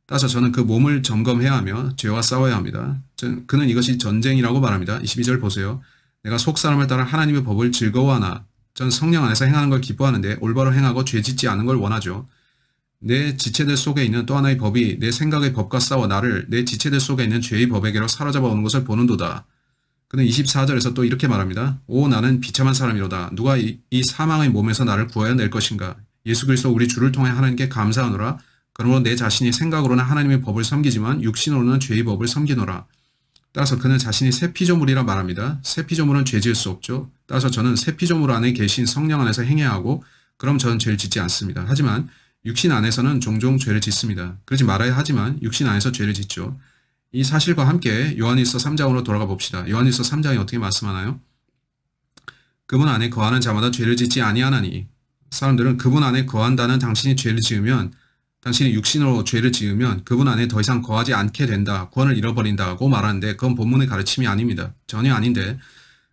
따라서 저는 그 몸을 점검해야 하며 죄와 싸워야 합니다. 그는 이것이 전쟁이라고 말합니다. 22절 보세요. 내가 속사람을 따라 하나님의 법을 즐거워하나 전 성령 안에서 행하는 걸 기뻐하는데 올바로 행하고 죄 짓지 않은 걸 원하죠. 내 지체들 속에 있는 또 하나의 법이 내 생각의 법과 싸워 나를 내 지체들 속에 있는 죄의 법에게로 사로잡아 오는 것을 보는도다. 그는 24절에서 또 이렇게 말합니다. 오 나는 비참한 사람이로다. 누가 이 사망의 몸에서 나를 구하여 낼 것인가. 예수 그리스도 우리 주를 통해 하나님께 감사하노라. 그러므로 내 자신이 생각으로는 하나님의 법을 섬기지만 육신으로는 죄의 법을 섬기노라. 따라서 그는 자신이 새 피조물이라 말합니다. 새 피조물은 죄 지을 수 없죠. 따라서 저는 새 피조물 안에 계신 성령 안에서 행해야 하고 그럼 저는 죄를 짓지 않습니다. 하지만 육신 안에서는 종종 죄를 짓습니다. 그러지 말아야 하지만 육신 안에서 죄를 짓죠. 이 사실과 함께 요한일서 3장으로 돌아가 봅시다. 요한일서 3장이 어떻게 말씀하나요? 그분 안에 거하는 자마다 죄를 짓지 아니하나니. 사람들은 그분 안에 거한다는 당신이 죄를 지으면 당신이 육신으로 죄를 지으면 그분 안에 더 이상 거하지 않게 된다. 구원을 잃어버린다고 말하는데 그건 본문의 가르침이 아닙니다. 전혀 아닌데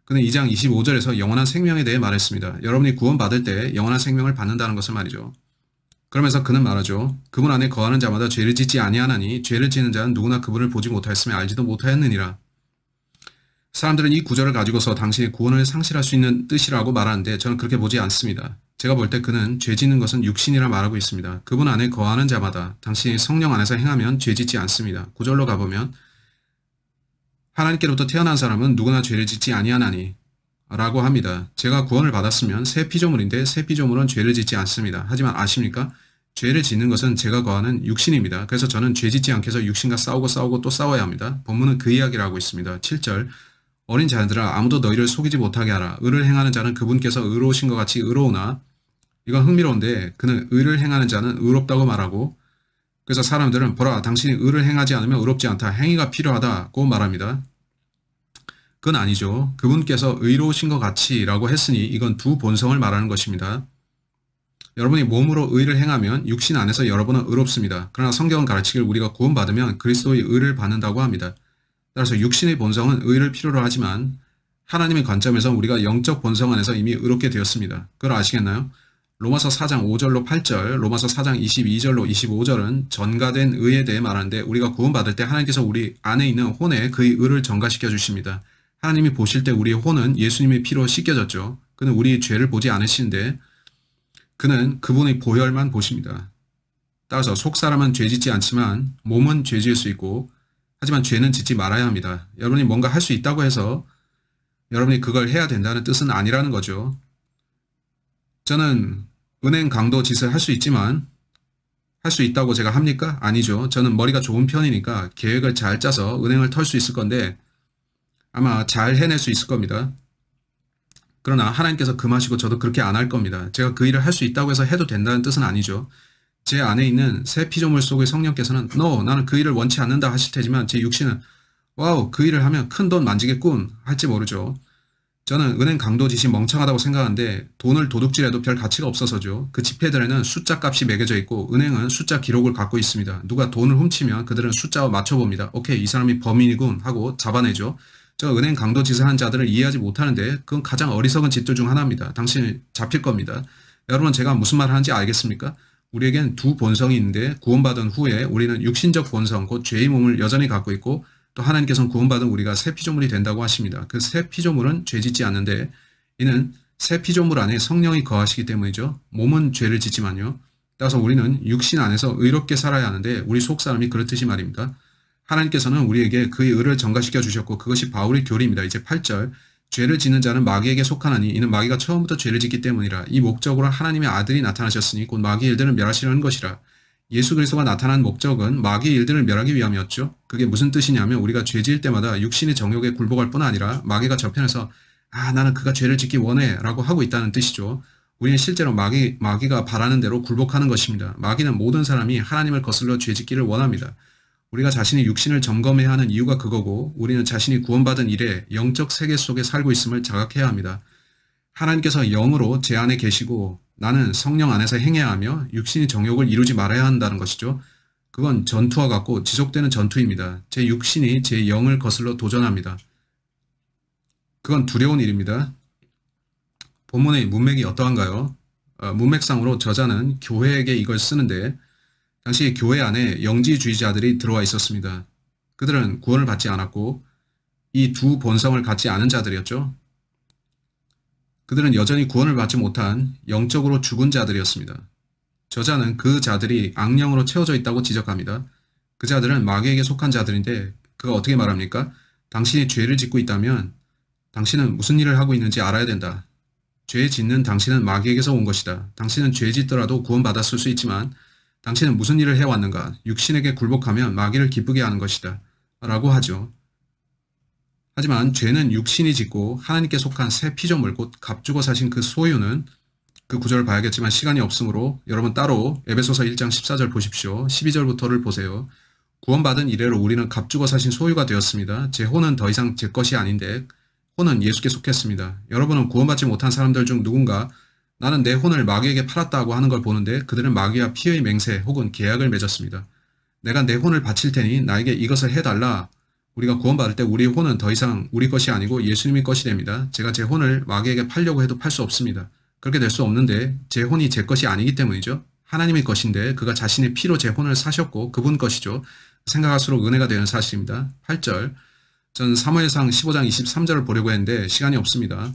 그는 2장 25절에서 영원한 생명에 대해 말했습니다. 여러분이 구원받을 때 영원한 생명을 받는다는 것을 말이죠. 그러면서 그는 말하죠. 그분 안에 거하는 자마다 죄를 짓지 아니하나니 죄를 짓는 자는 누구나 그분을 보지 못하였으며 알지도 못하였느니라. 사람들은 이 구절을 가지고서 당신의 구원을 상실할 수 있는 뜻이라고 말하는데 저는 그렇게 보지 않습니다. 제가 볼 때 그는 죄 짓는 것은 육신이라 말하고 있습니다. 그분 안에 거하는 자마다 당신이 성령 안에서 행하면 죄 짓지 않습니다. 9절로 가보면 하나님께로부터 태어난 사람은 누구나 죄를 짓지 아니하나니 라고 합니다. 제가 구원을 받았으면 새 피조물인데 새 피조물은 죄를 짓지 않습니다. 하지만 아십니까? 죄를 짓는 것은 제가 거하는 육신입니다. 그래서 저는 죄 짓지 않게 해서 육신과 싸우고 또 싸워야 합니다. 본문은 그 이야기를 하고 있습니다. 7절 어린 자들아 아무도 너희를 속이지 못하게 하라. 의를 행하는 자는 그분께서 의로우신 것 같이 의로우나 이건 흥미로운데 그는 의를 행하는 자는 의롭다고 말하고 그래서 사람들은 보라 당신이 의를 행하지 않으면 의롭지 않다. 행위가 필요하다고 말합니다. 그건 아니죠. 그분께서 의로우신 것 같이 라고 했으니 이건 두 본성을 말하는 것입니다. 여러분이 몸으로 의를 행하면 육신 안에서 여러분은 의롭습니다. 그러나 성경은 가르치길 우리가 구원받으면 그리스도의 의를 받는다고 합니다. 따라서 육신의 본성은 의를 필요로 하지만 하나님의 관점에서 우리가 영적 본성 안에서 이미 의롭게 되었습니다. 그걸 아시겠나요? 로마서 4장 5절로 8절, 로마서 4장 22절로 25절은 전가된 의에 대해 말하는데 우리가 구원받을 때 하나님께서 우리 안에 있는 혼에 그의 의를 전가시켜 주십니다. 하나님이 보실 때 우리의 혼은 예수님의 피로 씻겨졌죠. 그는 우리의 죄를 보지 않으시는데 그는 그분의 보혈만 보십니다. 따라서 속사람은 죄 짓지 않지만 몸은 죄 지을 수 있고 하지만 죄는 짓지 말아야 합니다. 여러분이 뭔가 할 수 있다고 해서 여러분이 그걸 해야 된다는 뜻은 아니라는 거죠. 저는 은행 강도 짓을 할 수 있지만 할 수 있다고 제가 합니까? 아니죠. 저는 머리가 좋은 편이니까 계획을 잘 짜서 은행을 털 수 있을 건데 아마 잘 해낼 수 있을 겁니다. 그러나 하나님께서 금하시고 저도 그렇게 안 할 겁니다. 제가 그 일을 할 수 있다고 해서 해도 된다는 뜻은 아니죠. 제 안에 있는 새 피조물 속의 성령께서는 No, 나는 그 일을 원치 않는다 하실 테지만 제 육신은 와우, 그 일을 하면 큰 돈 만지겠군 할지 모르죠. 저는 은행 강도 짓이 멍청하다고 생각하는데 돈을 도둑질해도 별 가치가 없어서죠. 그 지폐들에는 숫자 값이 매겨져 있고 은행은 숫자 기록을 갖고 있습니다. 누가 돈을 훔치면 그들은 숫자와 맞춰봅니다. 오케이, 이 사람이 범인이군 하고 잡아내죠. 저 은행 강도 짓을 한 자들을 이해하지 못하는데 그건 가장 어리석은 짓들 중 하나입니다. 당신이 잡힐 겁니다. 여러분 제가 무슨 말 하는지 알겠습니까? 우리에겐 두 본성이 있는데 구원받은 후에 우리는 육신적 본성, 곧 죄의 몸을 여전히 갖고 있고 또 하나님께서는 구원받은 우리가 새 피조물이 된다고 하십니다. 그 새 피조물은 죄 짓지 않는데 이는 새 피조물 안에 성령이 거하시기 때문이죠. 몸은 죄를 짓지만요. 따라서 우리는 육신 안에서 의롭게 살아야 하는데 우리 속사람이 그렇듯이 말입니다. 하나님께서는 우리에게 그의 의를 전가시켜 주셨고 그것이 바울의 교리입니다. 이제 8절 죄를 짓는 자는 마귀에게 속하나니 이는 마귀가 처음부터 죄를 짓기 때문이라. 이 목적으로 하나님의 아들이 나타나셨으니 곧 마귀의 일들을 멸하시려는 것이라. 예수 그리스도가 나타난 목적은 마귀의 일들을 멸하기 위함이었죠. 그게 무슨 뜻이냐면 우리가 죄 지을 때마다 육신의 정욕에 굴복할 뿐 아니라 마귀가 저편에서 나는 그가 죄를 짓기 원해 라고 하고 있다는 뜻이죠. 우리는 실제로 마귀가 바라는 대로 굴복하는 것입니다. 마귀는 모든 사람이 하나님을 거슬러 죄 짓기를 원합니다. 우리가 자신의 육신을 점검해야 하는 이유가 그거고 우리는 자신이 구원받은 이래 영적 세계 속에 살고 있음을 자각해야 합니다. 하나님께서 영으로 제 안에 계시고 나는 성령 안에서 행해야 하며 육신의 정욕을 이루지 말아야 한다는 것이죠. 그건 전투와 같고 지속되는 전투입니다. 제 육신이 제 영을 거슬러 도전합니다. 그건 두려운 일입니다. 본문의 문맥이 어떠한가요? 문맥상으로 저자는 교회에게 이걸 쓰는데 당시 교회 안에 영지주의자들이 들어와 있었습니다. 그들은 구원을 받지 않았고 이 두 본성을 갖지 않은 자들이었죠. 그들은 여전히 구원을 받지 못한 영적으로 죽은 자들이었습니다. 저자는 그 자들이 악령으로 채워져 있다고 지적합니다. 그 자들은 마귀에게 속한 자들인데 그가 어떻게 말합니까? 당신이 죄를 짓고 있다면 당신은 무슨 일을 하고 있는지 알아야 된다. 죄 짓는 당신은 마귀에게서 온 것이다. 당신은 죄 짓더라도 구원받았을 수 있지만 당신은 무슨 일을 해왔는가? 육신에게 굴복하면 마귀를 기쁘게 하는 것이다. 라고 하죠. 하지만 죄는 육신이 짓고 하나님께 속한 새 피조물 곧 값주고 사신 그 소유는 그 구절을 봐야겠지만 시간이 없으므로 여러분 따로 에베소서 1장 14절 보십시오. 12절부터를 보세요. 구원받은 이래로 우리는 값주고 사신 소유가 되었습니다. 제 혼은 더 이상 제 것이 아닌데 혼은 예수께 속했습니다. 여러분은 구원받지 못한 사람들 중 누군가 나는 내 혼을 마귀에게 팔았다고 하는 걸 보는데 그들은 마귀와 피의 맹세 혹은 계약을 맺었습니다. 내가 내 혼을 바칠 테니 나에게 이것을 해달라. 우리가 구원받을 때 우리의 혼은 더 이상 우리 것이 아니고 예수님의 것이 됩니다. 제가 제 혼을 마귀에게 팔려고 해도 팔 수 없습니다. 그렇게 될 수 없는데 제 혼이 제 것이 아니기 때문이죠. 하나님의 것인데 그가 자신의 피로 제 혼을 사셨고 그분 것이죠. 생각할수록 은혜가 되는 사실입니다. 8절 전 사무엘상 15장 23절을 보려고 했는데 시간이 없습니다.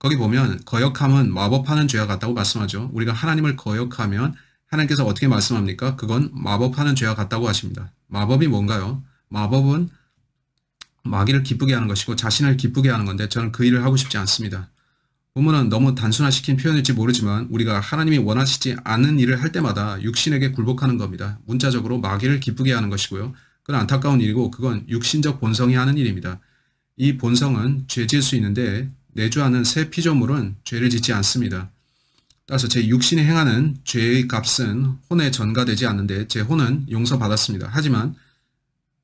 거기 보면 거역함은 마법하는 죄와 같다고 말씀하죠. 우리가 하나님을 거역하면 하나님께서 어떻게 말씀합니까? 그건 마법하는 죄와 같다고 하십니다. 마법이 뭔가요? 마법은 마귀를 기쁘게 하는 것이고 자신을 기쁘게 하는 건데 저는 그 일을 하고 싶지 않습니다. 본문은 너무 단순화시킨 표현일지 모르지만 우리가 하나님이 원하시지 않은 일을 할 때마다 육신에게 굴복하는 겁니다. 문자적으로 마귀를 기쁘게 하는 것이고요. 그건 안타까운 일이고 그건 육신적 본성이 하는 일입니다. 이 본성은 죄 지을 수 있는데 내주하는 새 피조물은 죄를 짓지 않습니다. 따라서 제 육신이 행하는 죄의 값은 혼에 전가되지 않는데 제 혼은 용서받았습니다. 하지만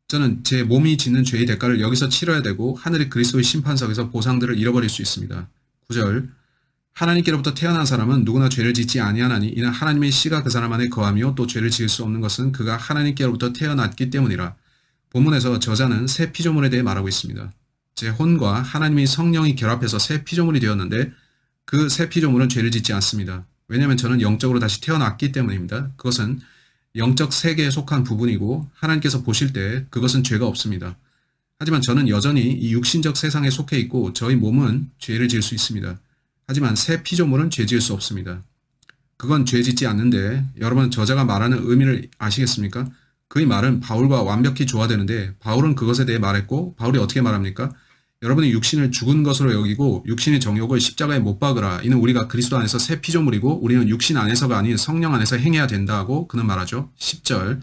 저는 제 몸이 짓는 죄의 대가를 여기서 치러야 되고 하늘의 그리스도의 심판석에서 보상들을 잃어버릴 수 있습니다. 9절 하나님께로부터 태어난 사람은 누구나 죄를 짓지 아니하나니 이는 하나님의 씨가 그 사람 안에 거하며 또 죄를 지을 수 없는 것은 그가 하나님께로부터 태어났기 때문이라. 본문에서 저자는 새 피조물에 대해 말하고 있습니다. 제 혼과 하나님의 성령이 결합해서 새 피조물이 되었는데 그 새 피조물은 죄를 짓지 않습니다. 왜냐하면 저는 영적으로 다시 태어났기 때문입니다. 그것은 영적 세계에 속한 부분이고 하나님께서 보실 때 그것은 죄가 없습니다. 하지만 저는 여전히 이 육신적 세상에 속해 있고 저희 몸은 죄를 지을 수 있습니다. 하지만 새 피조물은 죄 지을 수 없습니다. 그건 죄 짓지 않는데 여러분 저자가 말하는 의미를 아시겠습니까? 그의 말은 바울과 완벽히 조화되는데 바울은 그것에 대해 말했고 바울이 어떻게 말합니까? 여러분이 육신을 죽은 것으로 여기고 육신의 정욕을 십자가에 못 박으라. 이는 우리가 그리스도 안에서 새 피조물이고 우리는 육신 안에서가 아닌 성령 안에서 행해야 된다고 그는 말하죠. 10절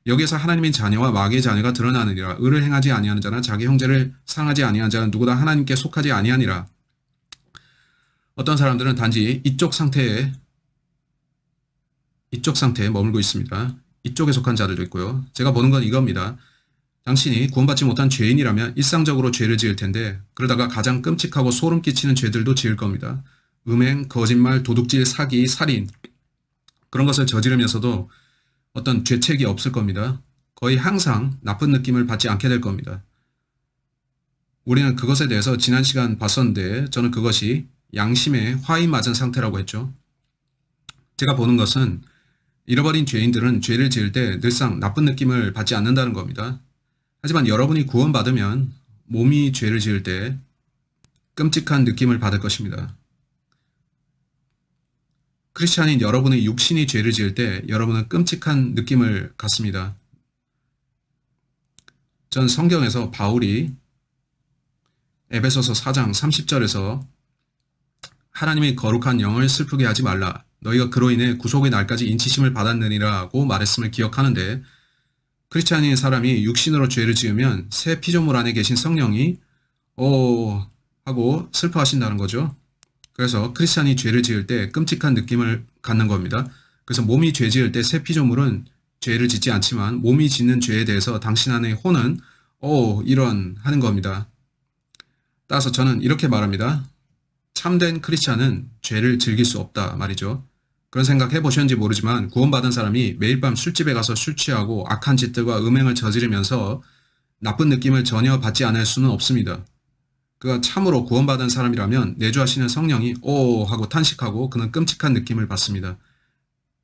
여기에서 하나님의 자녀와 마귀의 자녀가 드러나느니라. 의를 행하지 아니하는 자나 자기 형제를 사랑하지 아니하는 자는 누구나 하나님께 속하지 아니하니라. 어떤 사람들은 단지 이쪽 상태에 머물고 있습니다. 이쪽에 속한 자들도 있고요. 제가 보는 건 이겁니다. 당신이 구원받지 못한 죄인이라면 일상적으로 죄를 지을 텐데 그러다가 가장 끔찍하고 소름 끼치는 죄들도 지을 겁니다. 음행, 거짓말, 도둑질, 사기, 살인 그런 것을 저지르면서도 어떤 죄책이 없을 겁니다. 거의 항상 나쁜 느낌을 받지 않게 될 겁니다. 우리는 그것에 대해서 지난 시간 봤었는데 저는 그것이 양심에 화이 맞은 상태라고 했죠. 제가 보는 것은 잃어버린 죄인들은 죄를 지을 때 늘상 나쁜 느낌을 받지 않는다는 겁니다. 하지만 여러분이 구원받으면 몸이 죄를 지을 때 끔찍한 느낌을 받을 것입니다. 크리스찬인 여러분의 육신이 죄를 지을 때 여러분은 끔찍한 느낌을 갖습니다. 전 성경에서 바울이 에베소서 4장 30절에서 하나님의 거룩한 영을 슬프게 하지 말라. 너희가 그로 인해 구속의 날까지 인치심을 받았느니라고 말했음을 기억하는데, 크리스찬인 사람이 육신으로 죄를 지으면 새 피조물 안에 계신 성령이 하고 슬퍼하신다는 거죠. 그래서 크리스찬이 죄를 지을 때 끔찍한 느낌을 갖는 겁니다. 그래서 몸이 죄 지을 때 새 피조물은 죄를 짓지 않지만 몸이 짓는 죄에 대해서 당신 안의 혼은 이런 하는 겁니다. 따라서 저는 이렇게 말합니다. 참된 크리스찬은 죄를 즐길 수 없다 말이죠. 그런 생각 해보셨는지 모르지만 구원받은 사람이 매일 밤 술집에 가서 술 취하고 악한 짓들과 음행을 저지르면서 나쁜 느낌을 전혀 받지 않을 수는 없습니다. 그가 참으로 구원받은 사람이라면 내주하시는 성령이 하고 탄식하고 그는 끔찍한 느낌을 받습니다.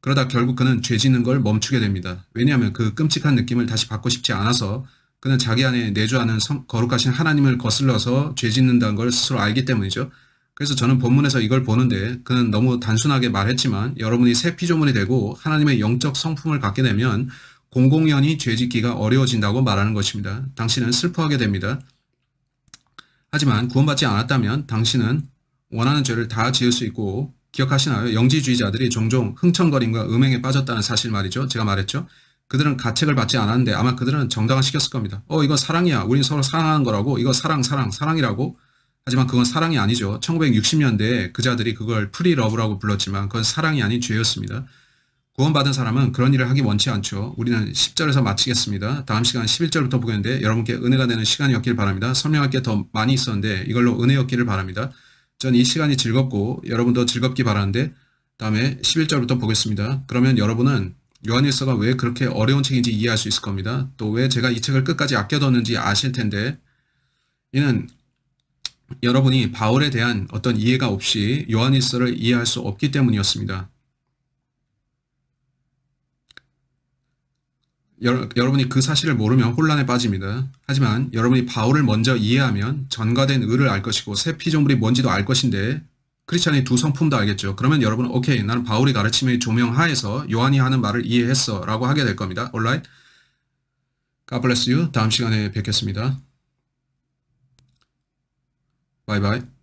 그러다 결국 그는 죄 짓는 걸 멈추게 됩니다. 왜냐하면 그 끔찍한 느낌을 다시 받고 싶지 않아서 그는 자기 안에 내주하는 거룩하신 하나님을 거슬러서 죄 짓는다는 걸 스스로 알기 때문이죠. 그래서 저는 본문에서 이걸 보는데 그는 너무 단순하게 말했지만 여러분이 새 피조물이 되고 하나님의 영적 성품을 갖게 되면 공공연히 죄 짓기가 어려워진다고 말하는 것입니다. 당신은 슬퍼하게 됩니다. 하지만 구원받지 않았다면 당신은 원하는 죄를 다 지을 수 있고, 기억하시나요? 영지주의자들이 종종 흥청거림과 음행에 빠졌다는 사실 말이죠. 제가 말했죠. 그들은 가책을 받지 않았는데 아마 그들은 정당화시켰을 겁니다. 이거 사랑이야. 우린 서로 사랑하는 거라고. 이거 사랑이라고. 하지만 그건 사랑이 아니죠. 1960년대에 그자들이 그걸 프리러브라고 불렀지만 그건 사랑이 아닌 죄였습니다. 구원받은 사람은 그런 일을 하기 원치 않죠. 우리는 10절에서 마치겠습니다. 다음 시간 11절부터 보겠는데 여러분께 은혜가 되는 시간이었길 바랍니다. 설명할 게 더 많이 있었는데 이걸로 은혜였기를 바랍니다. 전 이 시간이 즐겁고 여러분도 즐겁기 바라는데 다음에 11절부터 보겠습니다. 그러면 여러분은 요한일서가 왜 그렇게 어려운 책인지 이해할 수 있을 겁니다. 또 왜 제가 이 책을 끝까지 아껴뒀는지 아실 텐데, 이는 여러분이 바울에 대한 어떤 이해가 없이 요한일서를 이해할 수 없기 때문이었습니다. 여러분이 그 사실을 모르면 혼란에 빠집니다. 하지만 여러분이 바울을 먼저 이해하면 전가된 의를 알 것이고 새 피조물이 뭔지도 알 것인데, 크리스찬의 두 성품도 알겠죠. 그러면 여러분은 오케이, 나는 바울의 가르침의 조명 하에서 요한이 하는 말을 이해했어 라고 하게 될 겁니다. Alright? God bless you. 다음 시간에 뵙겠습니다. 바이바이.